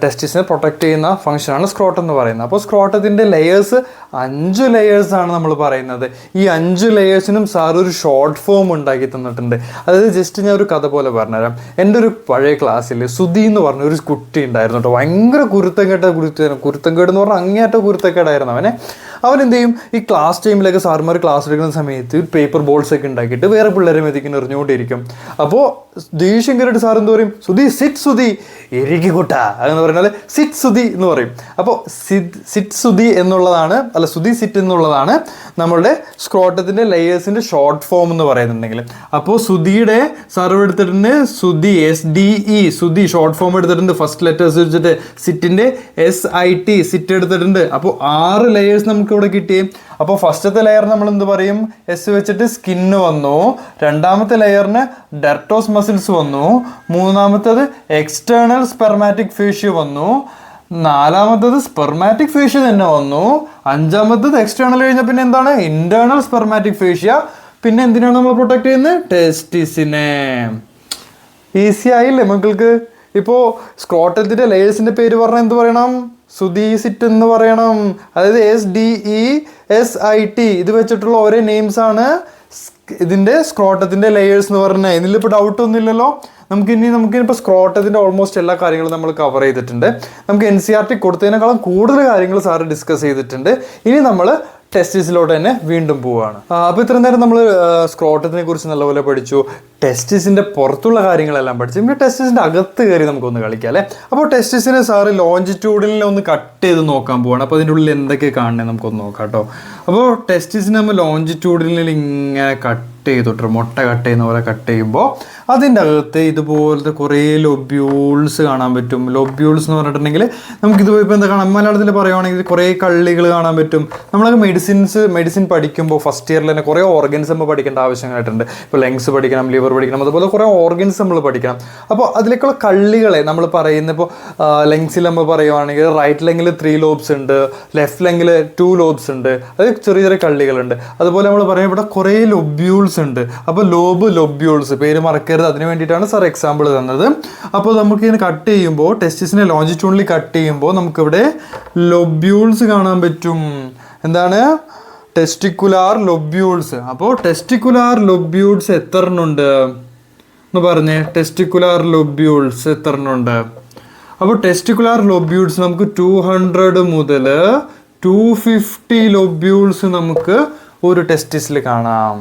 ടെസ്റ്റിസിനെ പ്രൊട്ടക്ട് ചെയ്യുന്ന ഫംഗ്ഷനാണ് സ്ക്രോട്ടം എന്ന് പറയുന്നത്. അപ്പോൾ സ്ക്രോട്ടത്തിൻ്റെ ലെയേഴ്സ് 5 ലെയേഴ്സാണ് നമ്മൾ പറയുന്നത്. ഈ 5 ലെയേഴ്സിനും സാർ ഒരു ഷോർട്ട് ഫോം ഉണ്ടാക്കി തന്നിട്ടുണ്ട്. അതായത് ജസ്റ്റ് ഞാൻ ഒരു കഥ പോലെ പറഞ്ഞുതരാം. എൻ്റെ ഒരു പഴയ ക്ലാസ്സിൽ സുധി എന്ന് പറഞ്ഞ ഒരു കുട്ടി ഉണ്ടായിരുന്നു കേട്ടോ. ഭയങ്കര കുരുത്തക്കേട് എന്ന് പറഞ്ഞാൽ അങ്ങേയറ്റം കുരുത്തക്കേടായിരുന്നു അവനെ. അവൻ എന്ത് ചെയ്യും, ഈ ക്ലാസ് ടൈമിലൊക്കെ സാർമാർ ക്ലാസ് എടുക്കുന്ന സമയത്ത് പേപ്പർ ബോൾസ് ഒക്കെ ഉണ്ടാക്കിയിട്ട് വേറെ പിള്ളേരെ മെതിക്കുന്ന എറിഞ്ഞുകൊണ്ടിരിക്കും. അപ്പോൾ ദേഷ്യം കയറിയിട്ട് സാർ എന്ത് പറയും, സുധി സിറ്റ് സുധി എരിക്കി കൂട്ടാ എന്ന് പറഞ്ഞാൽ സിറ്റ് സുധി എന്ന് പറയും. അപ്പോൾ സിറ്റ് സുധി എന്നുള്ളതാണ്, അല്ല സുധി സിറ്റ് എന്നുള്ളതാണ് നമ്മളുടെ സ്ക്രോട്ടത്തിൻ്റെ ലെയേഴ്സിൻ്റെ ഷോർട്ട് ഫോം എന്ന് പറയുന്നുണ്ടെങ്കിൽ. അപ്പോൾ സുധിയുടെ സാർ എടുത്തിട്ടുണ്ട് Sudhi, SDE Sudhi short form എടുത്തിട്ടുണ്ട്. ഫസ്റ്റ് ലെറ്റേഴ്സ് വെച്ചിട്ട് സിറ്റിൻ്റെ SIT സിറ്റ് എടുത്തിട്ടുണ്ട്. അപ്പോൾ 6 ലെയേഴ്സ് നമുക്ക് ഇവിടെ കിട്ടി. അപ്പോൾ ഫസ്റ്റത്തെ ലെയർ നമ്മൾ എന്ത് പറയും, എസ് വെച്ചിട്ട് സ്കിന്ന് വന്നു. രണ്ടാമത്തെ ലെയറിന് ഡെർട്ടോസ് മസിൽസ് വന്നു. മൂന്നാമത്തേത് എക്സ്റ്റേണൽ സ്പെർമാറ്റിക് ഫേഷ്യ വന്നു. നാലാമത്തത് സ്പെർമാറ്റിക് ഫേഷ്യ തന്നെ വന്നു. അഞ്ചാമത്തത് എക്സ്റ്റേണൽ കഴിഞ്ഞ പിന്നെ എന്താണ്, ഇന്റേണൽ സ്പെർമാറ്റിക് ഫേഷ്യ. പിന്നെ എന്തിനാണ് നമ്മൾ പ്രൊട്ടക്ട് ചെയ്യുന്നത്, ടെസ്റ്റിസിനെ. ഈസി ആയില്ലേ മക്കൾക്ക്? ഇപ്പോൾ സ്ക്രോട്ടത്തിൻ്റെ ലെയേഴ്സിൻ്റെ പേര് പറഞ്ഞാൽ എന്ത് പറയണം, സുധി സിറ്റ് എന്ന് പറയണം. അതായത് SDE SIT ഇത് വെച്ചിട്ടുള്ള ഓരോ നെയിംസ് ആണ് ഇതിൻ്റെ സ്ക്രോട്ടത്തിൻ്റെ ലെയേഴ്സ് എന്ന് പറഞ്ഞാൽ. ഇതിലിപ്പോൾ ഡൗട്ട് ഒന്നും ഇല്ലല്ലോ. നമുക്കിനിപ്പോൾ സ്ക്രോട്ടത്തിൻ്റെ ഓൾമോസ്റ്റ് എല്ലാ കാര്യങ്ങളും നമ്മൾ കവർ ചെയ്തിട്ടുണ്ട്. നമുക്ക് NCERT കൊടുത്തതിനേക്കാളും കൂടുതൽ കാര്യങ്ങൾ സാറ് ഡിസ്കസ് ചെയ്തിട്ടുണ്ട്. ഇനി നമ്മൾ ടെസ്റ്റിസിലോട്ട് തന്നെ വീണ്ടും പോവുകയാണ്. അപ്പോൾ ഇത്രയും നേരം നമ്മൾ സ്ക്രോട്ടത്തിനെ കുറിച്ച് നല്ലപോലെ പഠിച്ചു, ടെസ്റ്റിസിൻ്റെ പുറത്തുള്ള കാര്യങ്ങളെല്ലാം പഠിച്ചു. പിന്നെ ടെസ്റ്റിസിൻ്റെ അകത്ത് കയറി നമുക്കൊന്ന് കളിക്കാം അല്ലേ. അപ്പോൾ ടെസ്റ്റിസിനെ സാറ് ലോഞ്ചിറ്റ്യൂഡിൽ ഒന്ന് കട്ട് ചെയ്ത് നോക്കാൻ പോവാണ്. അപ്പോൾ അതിൻ്റെ ഉള്ളിൽ എന്തൊക്കെ കാണണേ നമുക്കൊന്ന് നോക്കാം കേട്ടോ. അപ്പോൾ ടെസ്റ്റിസിനെ നമ്മൾ ലോഞ്ചിറ്റ്യൂഡിൽ ഇങ്ങനെ കട്ട് ചെയ്തിട്ട് മുട്ട കട്ട് ചെയ്യുന്ന പോലെ കട്ട് ചെയ്യുമ്പോൾ അതിൻ്റെ അകത്ത് ഇതുപോലത്തെ കുറേ ലൊബ്യൂൾസ് കാണാൻ പറ്റും. ലൊബ്യൂൾസ് എന്ന് പറഞ്ഞിട്ടുണ്ടെങ്കിൽ നമുക്കിത് ഇപ്പോൾ എന്താ കാണാം, മലയാളത്തിൽ പറയുവാണെങ്കിൽ കുറേ കള്ളികൾ കാണാൻ പറ്റും. നമ്മളൊക്കെ മെഡിസിൻ പഠിക്കുമ്പോൾ ഫസ്റ്റ് ഇയറിൽ തന്നെ കുറേ ഓർഗൻസ് നമ്മൾ പഠിക്കേണ്ട ആവശ്യമായിട്ടുണ്ട്. ഇപ്പോൾ ലങ്സ് പഠിക്കണം, ലിവർ പഠിക്കണം, അതുപോലെ കുറേ ഓർഗൻസ് നമ്മൾ പഠിക്കണം. അപ്പോൾ അതിലേക്കുള്ള കള്ളികളെ നമ്മൾ പറയുന്ന, ഇപ്പോൾ ലങ്സിൽ നമ്മൾ പറയുവാണെങ്കിൽ റൈറ്റ് ലെങ്കിൽ 3 ലോബ്സ് ഉണ്ട്, ലെഫ്റ്റ് ലെങ്കിൽ 2 ലോബ്സ് ഉണ്ട്. അത് ചെറിയ ചെറിയ കള്ളികളുണ്ട്. അതുപോലെ നമ്മൾ പറയും ഇവിടെ കുറേ ലൊബ്യൂൾസ് ഉണ്ട്. അപ്പോൾ ലൊബ്യൂൾസ് പേര് മറക്കരുത്, അതിന് വേണ്ടിയിട്ടാണ് സാർ എക്സാമ്പിൾ തന്നത്. അപ്പോൾ നമുക്ക് ഇതിനെ കട്ട് ചെയ്യുമ്പോൾ, ടെസ്റ്റിസിനെ ലോഞ്ചിറ്റ്യൂഡിൽ കട്ട് ചെയ്യുമ്പോൾ നമുക്കിവിടെ ലൊബ്യൂൾസ് കാണാൻ പറ്റും. എന്താണ്, ടെസ്റ്റിക്കുലാർ ലൊബ്യൂൾസ്. അപ്പോൾ ടെസ്റ്റിക്കുലാർ ലൊബ്യൂൾസ് എത്ര എണ്ണമുണ്ട് എന്ന് പറഞ്ഞേ, ടെസ്റ്റിക്കുലാർ ലൊബ്യൂൾസ് എത്ര എണ്ണമുണ്ട്? അപ്പോൾ ടെസ്റ്റിക്കുലാർ ലൊബ്യൂൾസ് നമുക്ക് 200 മുതൽ 250 ലൊബ്യൂൾസ് നമുക്ക് ഒരു ടെസ്റ്റിസിൽ കാണാം.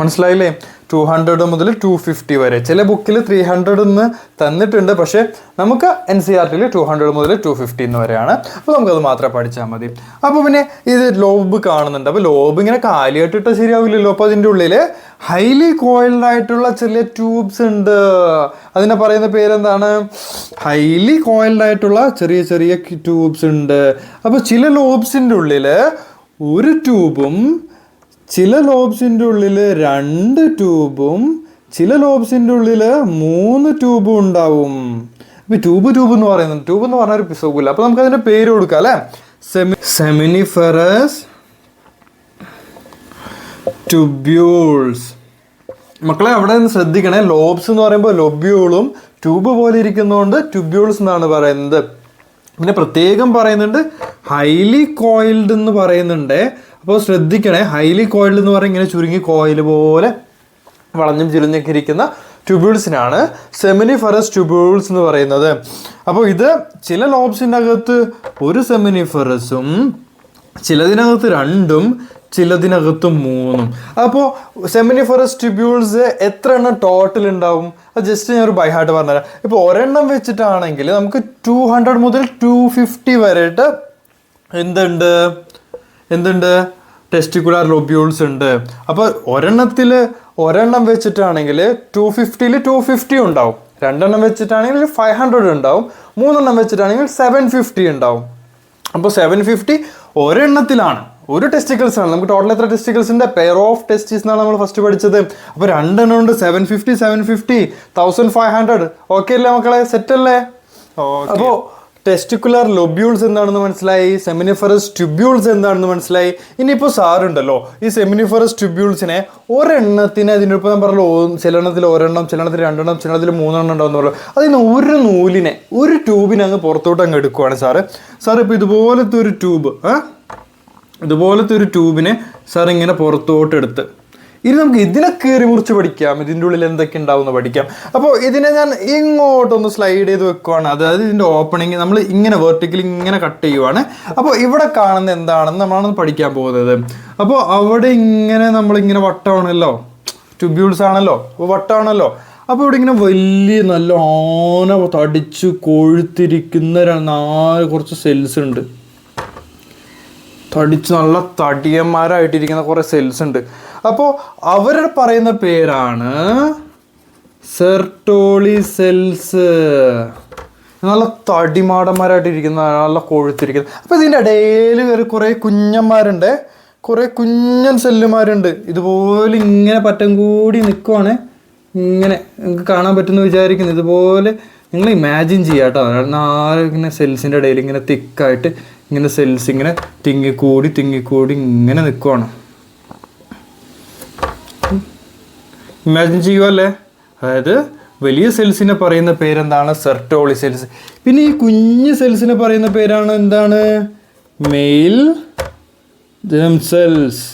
മനസ്സിലായില്ലേ? 200 മുതൽ 250 വരെ. ചില ബുക്കിൽ 300 എന്ന് തന്നിട്ടുണ്ട്, പക്ഷേ നമുക്ക് NCERTയിൽ 200 മുതൽ 250 എന്ന് വരെയാണ്. അപ്പോൾ നമുക്കത് മാത്രം പഠിച്ചാൽ മതി. അപ്പോൾ പിന്നെ ഇത് ലോബ് കാണുന്നുണ്ട്. അപ്പോൾ ലോബ് ഇങ്ങനെ കാലിയായിട്ടിട്ട് ശരിയാവില്ലല്ലോ. അപ്പോൾ അതിൻ്റെ ഉള്ളിൽ ഹൈലി കോയിൽഡ് ആയിട്ടുള്ള ചെറിയ ട്യൂബ്സ് ഉണ്ട്. അതിനെ പറയുന്ന പേരെന്താണ്, ഹൈലി കോയിൽഡ് ആയിട്ടുള്ള ചെറിയ ചെറിയ ട്യൂബ്സ് ഉണ്ട്. അപ്പോൾ ചില ലോബ്സിൻ്റെ ഉള്ളിൽ ഒരു ട്യൂബും, ചില ലോബ്സിൻ്റെ ഉള്ളിൽ 2 ട്യൂബും, ചില ലോബ്സിൻ്റെ ഉള്ളിൽ 3 ട്യൂബും ഉണ്ടാവും. അപ്പോൾ ട്യൂബ് എന്ന് പറയുന്നത്, ട്യൂബ് എന്ന് പറഞ്ഞാൽ ഒരു പിസോക്കില്ല. അപ്പോൾ നമുക്ക് അതിൻ്റെ പേര് കൊടുക്കാം അല്ലേ, സെമിനിഫെറസ് ട്യൂബ്യൂൾസ്. മക്കളെ അവിടെ നിന്ന് ശ്രദ്ധിക്കണേ, ലോബ്സ് എന്ന് പറയുമ്പോൾ ലൊബ്യൂളും ട്യൂബ് പോലെ ഇരിക്കുന്നതുകൊണ്ട് ട്യൂബ്യൂൾസ് എന്നാണ് പറയുന്നത്. പിന്നെ പ്രത്യേകം പറയുന്നുണ്ട് ഹൈലി കോയിൽഡ് എന്ന് പറയുന്നുണ്ട്. അപ്പോൾ ശ്രദ്ധിക്കണേ, ഹൈലി കോയിൽഡ് എന്ന് പറയുന്നത് ഇങ്ങനെ ചുരുങ്ങി കോയിൽ പോലെ വളഞ്ഞും ചിരിഞ്ഞൊക്കെ ഇരിക്കുന്ന ട്യൂബ്യൂൾസിനാണ് സെമിനിഫറസ് ട്യൂബ്യൂൾസ് എന്ന് പറയുന്നത്. അപ്പോൾ ഇത് ചില ലോബ്സിൻ്റെ അകത്ത് ഒരു സെമിനിഫറസും, ചിലതിനകത്ത് 2ഉം, ചിലതിനകത്ത് 3ഉം. അപ്പോൾ സെമിനിഫറസ് ട്യൂബ്യൂൾസ് എത്ര എണ്ണം ടോട്ടൽ ഉണ്ടാവും അത് ജസ്റ്റ് ഞാൻ ഒരു ബൈ ഹാർട്ട് പറഞ്ഞുതരാം. ഇപ്പോൾ ഒരെണ്ണം വെച്ചിട്ടാണെങ്കിൽ നമുക്ക് 200 മുതൽ 250 വരെയിട്ട് എന്തുണ്ട് ടെസ്റ്റിക്കുലാർ ലോബ്യൂൾസ് ഉണ്ട്. അപ്പോൾ ഒരെണ്ണം വെച്ചിട്ടാണെങ്കിൽ 250ൽ 250 ഉണ്ടാവും, 2 എണ്ണം വെച്ചിട്ടാണെങ്കിൽ 500 ഉണ്ടാവും, 3 എണ്ണം വെച്ചിട്ടാണെങ്കിൽ 750 ഉണ്ടാവും. അപ്പോൾ 750 ഒരെണ്ണത്തിലാണ്, ഒരു ടെസ്റ്റിക്കിൾസ് ആണ്. നമുക്ക് ടോട്ടൽ എത്ര ടെസ്റ്റിക്കിൾസ് ഉണ്ട്? പെയർ ഓഫ് ടെസ്റ്റിസ് എന്നാണ് നമ്മൾ ഫസ്റ്റ് പഠിച്ചത്. അപ്പോൾ 2 എണ്ണം ഉണ്ട്, 750 1500. ഓക്കെ അല്ലേ മക്കളെ? സെറ്റ് അല്ലേ? അപ്പോൾ ടെസ്റ്റിക്കുലർ ലൊബ്യൂൾസ് എന്താണെന്ന് മനസ്സിലായി, സെമിനിഫറസ് ട്യൂബ്യൂൾസ് എന്താണെന്ന് മനസ്സിലായി. ഇനിയിപ്പോൾ സാറുണ്ടല്ലോ ഈ സെമിനിഫറസ് ട്യൂബ്യൂൾസിനെ ഒരെണ്ണത്തിന് അതിനിപ്പോൾ ഞാൻ പറഞ്ഞല്ലോ, ചിലെണ്ണത്തിൽ ഒരെണ്ണം, ചിലെണ്ണത്തിൽ 2 എണ്ണം, ചിലെണ്ണത്തിൽ 3 എണ്ണം ഉണ്ടാവും പറഞ്ഞു. അതിന് ഒരു നൂലിനെ, ഒരു ട്യൂബിനെ അങ്ങ് പുറത്തോട്ട് അങ്ങ് എടുക്കുവാണ് സാറ് ഇപ്പോൾ ഇതുപോലത്തെ ഒരു ട്യൂബിനെ സാർ ഇങ്ങനെ പുറത്തോട്ട് എടുത്ത് ഇനി നമുക്ക് ഇതിനെ കീറി മുറിച്ച് പഠിക്കാം, ഇതിൻ്റെ ഉള്ളിൽ എന്തൊക്കെ ഉണ്ടാവും എന്ന് പഠിക്കാം. അപ്പോൾ ഇതിനെ ഞാൻ ഇങ്ങോട്ടൊന്ന് സ്ലൈഡ് ചെയ്ത് വെക്കുവാണ്. അതായത് ഇതിൻ്റെ ഓപ്പണിങ് നമ്മൾ ഇങ്ങനെ വെർട്ടിക്കലി ഇങ്ങനെ കട്ട് ചെയ്യുവാണ്. അപ്പോൾ ഇവിടെ കാണുന്ന എന്താണെന്ന് നമ്മളാണ് പഠിക്കാൻ പോകുന്നത്. അപ്പോൾ അവിടെ ഇങ്ങനെ നമ്മളിങ്ങനെ വട്ടമാണല്ലോ, ട്യൂബ്യൂൾസ് ആണല്ലോ, വട്ടമാണല്ലോ. അപ്പോൾ ഇവിടെ ഇങ്ങനെ വലിയ നല്ല ആന തടിച്ച് കൊഴുത്തിരിക്കുന്ന കുറച്ച് സെൽസ് ഉണ്ട്, തടിച്ച് നല്ല തടിയന്മാരായിട്ടിരിക്കുന്ന കുറേ സെൽസ് ഉണ്ട്. അപ്പോൾ അവരുടെ പറയുന്ന പേരാണ് സെർട്ടോളി സെൽസ്. നല്ല തടിമാടന്മാരായിട്ടിരിക്കുന്ന, നല്ല കൊഴുത്തിരിക്കുന്ന. അപ്പോൾ ഇതിൻ്റെ ഇടയിൽ കുറേ കുഞ്ഞന്മാരുണ്ട്, കുറേ കുഞ്ഞൻ സെല്ലുമാരുണ്ട്. ഇതുപോലെ ഇങ്ങനെ പറ്റം കൂടി നിൽക്കുവാണ്. ഇങ്ങനെ നിങ്ങൾക്ക് കാണാൻ പറ്റുമെന്ന് വിചാരിക്കുന്നു. ഇതുപോലെ നിങ്ങൾ ഇമാജിൻ ചെയ്യുക കേട്ടോ. ഇങ്ങനെ സെൽസിൻ്റെ ഇടയിൽ ഇങ്ങനെ തിക്കായിട്ട് ഇങ്ങനെ സെൽസ് ഇങ്ങനെ തിങ്ങിക്കൂടി ഇങ്ങനെ നിൽക്കുവാണ്. ഇമാജിൻ ചെയ്യുമല്ലേ? അതായത് വലിയ സെൽസിനെ പറയുന്ന പേരെന്താണ്? Sertoli cells. പിന്നെ ഈ കുഞ്ഞ് സെൽസിനെ പറയുന്ന പേരാണ് എന്താണ്? മെയിൽ ജെം സെൽസ്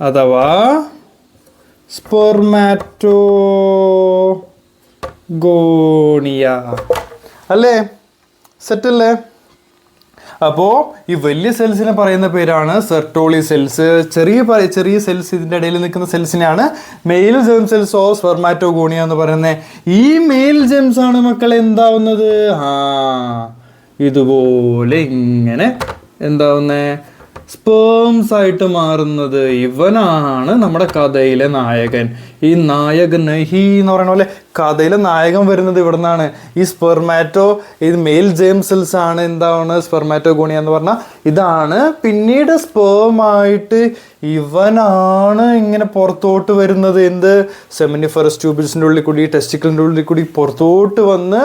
അഥവാ സ്പെർമാറ്റോഗോണിയ. അല്ലേ? സെറ്റല്ലേ? അപ്പോൾ ഈ വലിയ സെൽസിനെ പറയുന്ന പേരാണ് സെർട്ടോളി സെൽസ്. ചെറിയ സെൽസ് ഇതിൻ്റെ ഇടയിൽ നിൽക്കുന്ന സെൽസിനെയാണ് male germ cells or spermatogonia എന്ന് പറയുന്നത്. ഈ മെയിൽ ജെംസ് ആണ് മക്കളെ എന്താവുന്നത്? ഇതുപോലെ ഇങ്ങനെ എന്താവുന്നേ? സ്പേംസ് ആയിട്ട് മാറുന്നത്. ഇവനാണ് നമ്മുടെ കഥയിലെ നായകൻ. ഈ നായകൻ ഹി എന്ന് പറയുന്ന പോലെ കഥയിലെ നായകൻ വരുന്നത് ഇവിടെ നിന്നാണ്. ഈ ഇത് മെയിൽ ജെം സെൽസ് ആണ് എന്താണ് സ്പെർമാറ്റോഗോണിയ എന്ന് പറഞ്ഞാൽ ഇതാണ്. പിന്നീട് സ്പേമായിട്ട് ഇവനാണ് ഇങ്ങനെ പുറത്തോട്ട് വരുന്നത്. എന്ത്? സെമിനിഫറസ് ട്യൂബിൾസിൻ്റെ ഉള്ളിൽ കൂടി, ടെസ്റ്റിക്കിളിൻ്റെ ഉള്ളിൽ കൂടി പുറത്തോട്ട് വന്ന്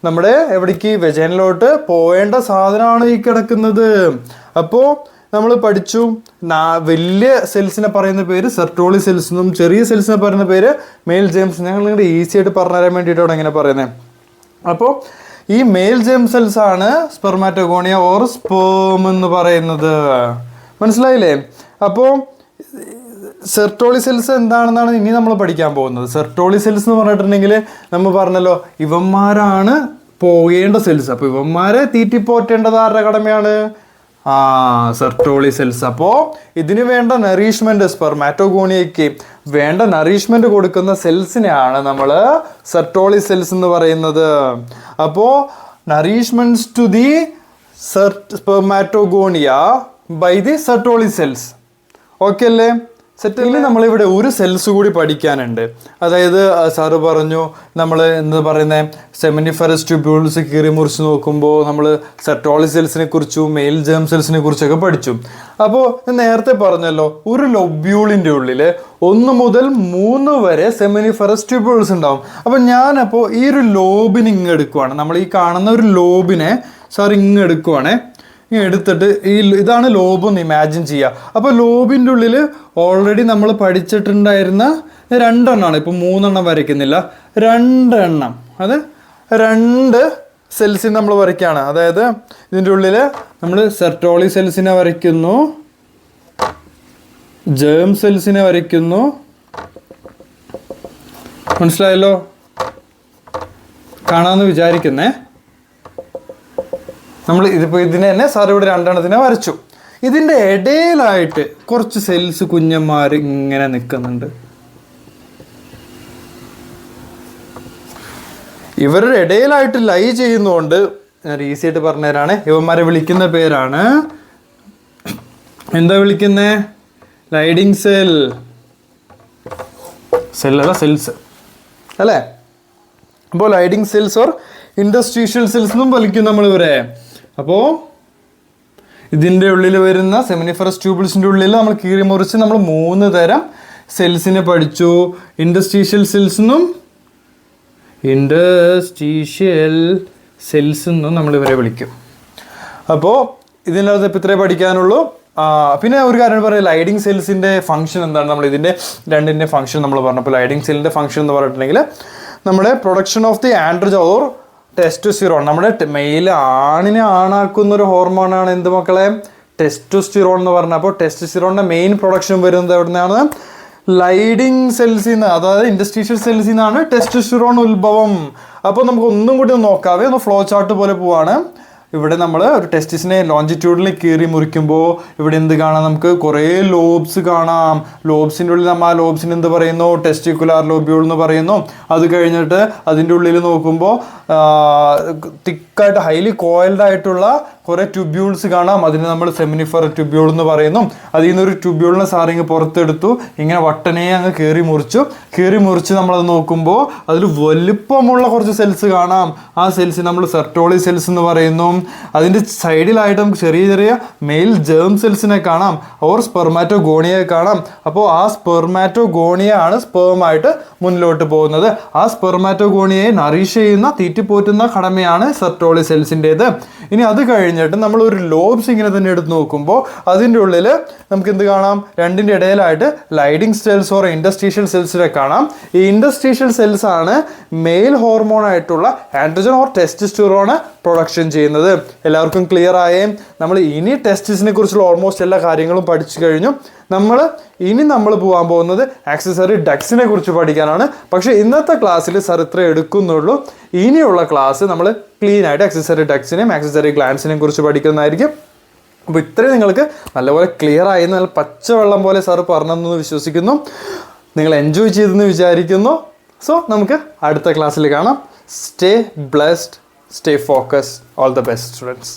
നമ്മുടെ എവിടേക്ക്? വെജൈനിലോട്ട് പോവേണ്ട സാധനമാണ് ഈ കിടക്കുന്നത്. അപ്പോൾ നമ്മൾ പഠിച്ചു വലിയ സെൽസിനെ പറയുന്ന പേര് സെർട്ടോളി സെൽസ് എന്നും ചെറിയ സെൽസിനെ പറയുന്ന പേര് മെയിൽ ജെംസ്. ഞങ്ങൾ നിങ്ങളുടെ ഈസി ആയിട്ട് പറഞ്ഞു തരാൻ വേണ്ടിയിട്ടാണ് ഇങ്ങനെ പറയുന്നത്. അപ്പോൾ ഈ മെയിൽ ജെം സെൽസ് ആണ് സ്പെർമാറ്റോഗോണിയ ഓർ സ്പേം എന്ന് പറയുന്നത്. മനസ്സിലായില്ലേ? അപ്പോൾ സെർട്ടോളി സെൽസ് എന്താണെന്നാണ് ഇനി നമ്മൾ പഠിക്കാൻ പോകുന്നത്. സെർട്ടോളി സെൽസ് എന്ന് പറഞ്ഞിട്ടുണ്ടെങ്കിൽ നമ്മൾ പറഞ്ഞല്ലോ ഇവന്മാരാണ് പോകേണ്ട സെൽസ്. അപ്പോൾ ഇവന്മാരെ തീറ്റിപ്പോറ്റേണ്ടത് ആരുടെ കടമയാണ്? Sertoli cells. അപ്പോൾ ഇതിന് വേണ്ട നറീഷ്മെൻറ്റ്, സ്പെർമാറ്റോഗോണിയയ്ക്ക് വേണ്ട നറീഷ്മെൻറ്റ് കൊടുക്കുന്ന സെൽസിനെയാണ് നമ്മൾ സെർട്ടോളി സെൽസ് എന്ന് പറയുന്നത്. അപ്പോൾ nourishments to the spermatogonia by the Sertoli cells. Okay അല്ലേ? സെറ്റിൽ നമ്മളിവിടെ ഒരു സെൽസ് കൂടി പഠിക്കാനുണ്ട്. അതായത് സാറ് പറഞ്ഞു നമ്മൾ എന്താ പറയുന്നത്, സെമിനിഫറസ് ട്യൂബ്യൂൾസ് കീറി മുറിച്ച് നോക്കുമ്പോൾ നമ്മൾ സെർട്ടോളി സെൽസിനെ കുറിച്ചും മെയിൽ ജെം സെൽസിനെ കുറിച്ചൊക്കെ പഠിച്ചു. അപ്പോൾ നേരത്തെ പറഞ്ഞല്ലോ ഒരു ലൊബ്യൂളിൻ്റെ ഉള്ളിൽ 1 മുതൽ 3 വരെ സെമിനിഫറസ് ട്യൂബ്യൂൾസ് ഉണ്ടാവും. അപ്പോൾ ഞാനപ്പോൾ ഈ ഒരു ലോബിന് ഇങ്ങ് എടുക്കുവാണ്. നമ്മൾ ഈ കാണുന്ന ഒരു ലോബിനെ സാർ ഇങ്ങ് എടുക്കുവാണേ. ഇങ്ങനെ എടുത്തിട്ട് ഇതാണ് ലോബ് എന്ന് ഇമാജിൻ ചെയ്യുക. അപ്പോൾ ലോബിൻ്റെ ഉള്ളിൽ ഓൾറെഡി നമ്മൾ പഠിച്ചിട്ടുണ്ടായിരുന്ന 2 എണ്ണമാണ്, ഇപ്പോൾ 3 എണ്ണം വരയ്ക്കുന്നില്ല, 2 എണ്ണം, അത് 2 സെൽസിന് നമ്മൾ വരയ്ക്കുകയാണ്. അതായത് ഇതിൻ്റെ ഉള്ളിൽ നമ്മൾ സെർട്ടോളി സെൽസിനെ വരയ്ക്കുന്നു, ജേം സെൽസിനെ വരയ്ക്കുന്നു. മനസ്സിലായല്ലോ? കാണാമെന്ന് വിചാരിക്കുന്നേ. നമ്മൾ ഇതിപ്പോൾ ഇതിനെ തന്നെ സാർ ഇവിടെ 2 എണ്ണത്തിനെ വരച്ചു. ഇതിൻ്റെ ഇടയിലായിട്ട് കുറച്ച് സെൽസ് കുഞ്ഞന്മാർ ഇങ്ങനെ നിൽക്കുന്നുണ്ട്. ഇവരുടെ ഇടയിലായിട്ട് ലൈ ചെയ്യുന്നതുകൊണ്ട് ഞാൻ ഈസി ആയിട്ട് പറഞ്ഞുതരാണ്. ഇവന്മാരെ വിളിക്കുന്ന പേരാണ്, എന്താ വിളിക്കുന്നേ? ലൈഡിങ് സെൽ. സെല്ലല്ല, സെൽസ് അല്ലേ? അപ്പോൾ ലൈഡിങ് സെൽസ് ഓർ ഇൻഡസ്ട്രീഷ്യൽ സെൽസ് എന്നും വിളിക്കും നമ്മൾ ഇവരെ. അപ്പോൾ ഇതിൻ്റെ ഉള്ളിൽ വരുന്ന സെമിനിഫറസ് ട്യൂബിൾസിൻ്റെ ഉള്ളിൽ നമ്മൾ കീറി മുറിച്ച് നമ്മൾ 3 തരം സെൽസിനെ പഠിച്ചു. ഇൻഡസ്ട്രീഷ്യൽ സെൽസ് എന്നും ഇൻഡസ്ട്രീഷ്യൽ സെൽസ് എന്നും നമ്മൾ ഇവരെ വിളിക്കും. അപ്പോൾ ഇതിനകത്ത് ഇപ്പം ഇത്രേ പഠിക്കാനുള്ളൂ. പിന്നെ ഒരു കാര്യം പറയാം, ലൈഡിങ് സെൽസിൻ്റെ ഫംഗ്ഷൻ എന്താണ്? നമ്മൾ ഇതിൻ്റെ 2ൻ്റെ ഫംഗ്ഷൻ നമ്മൾ പറഞ്ഞപ്പോൾ ലൈഡിങ് സെല്ലിൻ്റെ ഫംഗ്ഷൻ എന്ന് പറഞ്ഞിട്ടുണ്ടെങ്കിൽ നമ്മുടെ production of the androgen or testosterone, നമ്മുടെ മെയിൽ ആണിനെ ആണാക്കുന്ന ഒരു ഹോർമോണാണ് എന്ത് മക്കളെ? ടെസ്റ്റോസ്റ്റിറോൺ എന്ന് പറഞ്ഞാൽ. അപ്പോൾ ടെസ്റ്റോസ്റ്റിറോണിൻ്റെ മെയിൻ പ്രൊഡക്ഷൻ വരുന്നത് എവിടെ നിന്നാണ്? ലൈഡിങ് സെൽസിൽ നിന്ന്, അതായത് ഇൻഡസ്ട്രീഷ്യൽ സെൽസിൽ നിന്നാണ് ടെസ്റ്റോസ്റ്റിറോൺ ഉത്ഭവം. അപ്പോൾ നമുക്ക് ഒന്നും കൂടി നോക്കാവേ, ഒന്ന് ഫ്ലോ ചാർട്ട് പോലെ പോവാണ്. ഇവിടെ നമ്മൾ ഒരു ടെസ്റ്റിസിനെ ലോഞ്ചിറ്റ്യൂഡിൽ കീറി മുറിക്കുമ്പോൾ ഇവിടെ എന്ത് കാണാം? നമുക്ക് കുറേ ലോബ്സ് കാണാം. ലോബ്സിൻ്റെ ഉള്ളിൽ നമ്മൾ ആ ലോബ്സിന് എന്ത് പറയുന്നു? ടെസ്റ്റിക്കുലാർ ലോബ്യൂൾ എന്ന് പറയുന്നു. അത് കഴിഞ്ഞിട്ട് അതിൻ്റെ ഉള്ളിൽ നോക്കുമ്പോൾ തിക്കായിട്ട് ഹൈലി കോയിൽഡ് ആയിട്ടുള്ള കുറേ ട്യൂബ്യൂൾസ് കാണാം. അതിന് നമ്മൾ സെമിനിഫർ ട്യൂബ്യൂൾ എന്ന് പറയുന്നു. അതിൽ നിന്നൊരു ട്യൂബ്യൂളിനെ സാറിങ് പുറത്തെടുത്തു, ഇങ്ങനെ വട്ടനെ അങ്ങ് കീറി മുറിച്ച് നമ്മളത് നോക്കുമ്പോൾ അതിൽ വലുപ്പമുള്ള കുറച്ച് സെൽസ് കാണാം. ആ സെൽസ് നമ്മൾ സെർട്ടോളി സെൽസ് എന്ന് പറയുന്നു. അതിൻ്റെ സൈഡിലായിട്ട് നമുക്ക് ചെറിയ ചെറിയ മെയിൽ ജേം സെൽസിനെ കാണാം, ഓർ സ്പെർമാറ്റോഗോണിയെ കാണാം. അപ്പോൾ ആ സ്പെർമാറ്റോഗോണിയ ആണ് സ്പേമായിട്ട് മുന്നിലോട്ട് പോകുന്നത്. ആ സ്പെർമാറ്റോഗോണിയെ നറിഷ് ചെയ്യുന്ന, തീറ്റിപ്പോറ്റുന്ന കടമയാണ് സെർട്ടോളി സെൽസിൻ്റേത്. ഇനി അത് കഴിഞ്ഞിട്ട് നമ്മൾ ഒരു ലോബ്സ് ഇങ്ങനെ തന്നെ എടുത്ത് നോക്കുമ്പോൾ അതിൻ്റെ ഉള്ളിൽ നമുക്ക് എന്ത് കാണാം? 2ൻ്റെ ഇടയിലായിട്ട് ലൈഡിങ് സെൽസ് ഓർ ഇൻഡസ്ട്രീഷ്യൽ സെൽസിനെ കാണാം. ഈ ഇൻഡസ്ട്രീഷ്യൽ സെൽസ് ആണ് മെയിൽ ഹോർമോൺ ആയിട്ടുള്ള ആൻഡ്രോജൻ ഓർ ടെസ്റ്റോസ്റ്റിറോൺ പ്രൊഡക്ഷൻ ചെയ്യുന്നത്. എല്ലാവർക്കും ക്ലിയർ ആയേ? നമ്മൾ ഇനി ടെസ്റ്റിസിനെ കുറിച്ചുള്ള ഓൾമോസ്റ്റ് എല്ലാ കാര്യങ്ങളും പഠിച്ചു കഴിഞ്ഞു. ഇനി നമ്മൾ പോകാൻ പോകുന്നത് ആക്സസറി ഡക്സിനെ കുറിച്ച് പഠിക്കാനാണ്. പക്ഷേ ഇന്നത്തെ ക്ലാസ്സിൽ സർ ഇത്ര എടുക്കുന്നുള്ളൂ. ഇനിയുള്ള ക്ലാസ് നമ്മൾ ക്ലീൻ ആയിട്ട് ആക്സസറി ഡക്സിനെയും ആക്സസറി ഗ്ലാൻസിനെയും കുറിച്ച് പഠിക്കുന്നതായിരിക്കും. അപ്പോൾ ഇത്രയും നിങ്ങൾക്ക് നല്ലപോലെ ക്ലിയർ ആയി, നല്ല പച്ചവെള്ളം പോലെ സാർ പറഞ്ഞെന്ന് വിശ്വസിക്കുന്നു. നിങ്ങൾ എൻജോയ് ചെയ്തെന്ന് വിചാരിക്കുന്നു. സോ നമുക്ക് അടുത്ത ക്ലാസ്സിൽ കാണാം. Stay blessed, stay focused. All the best, students.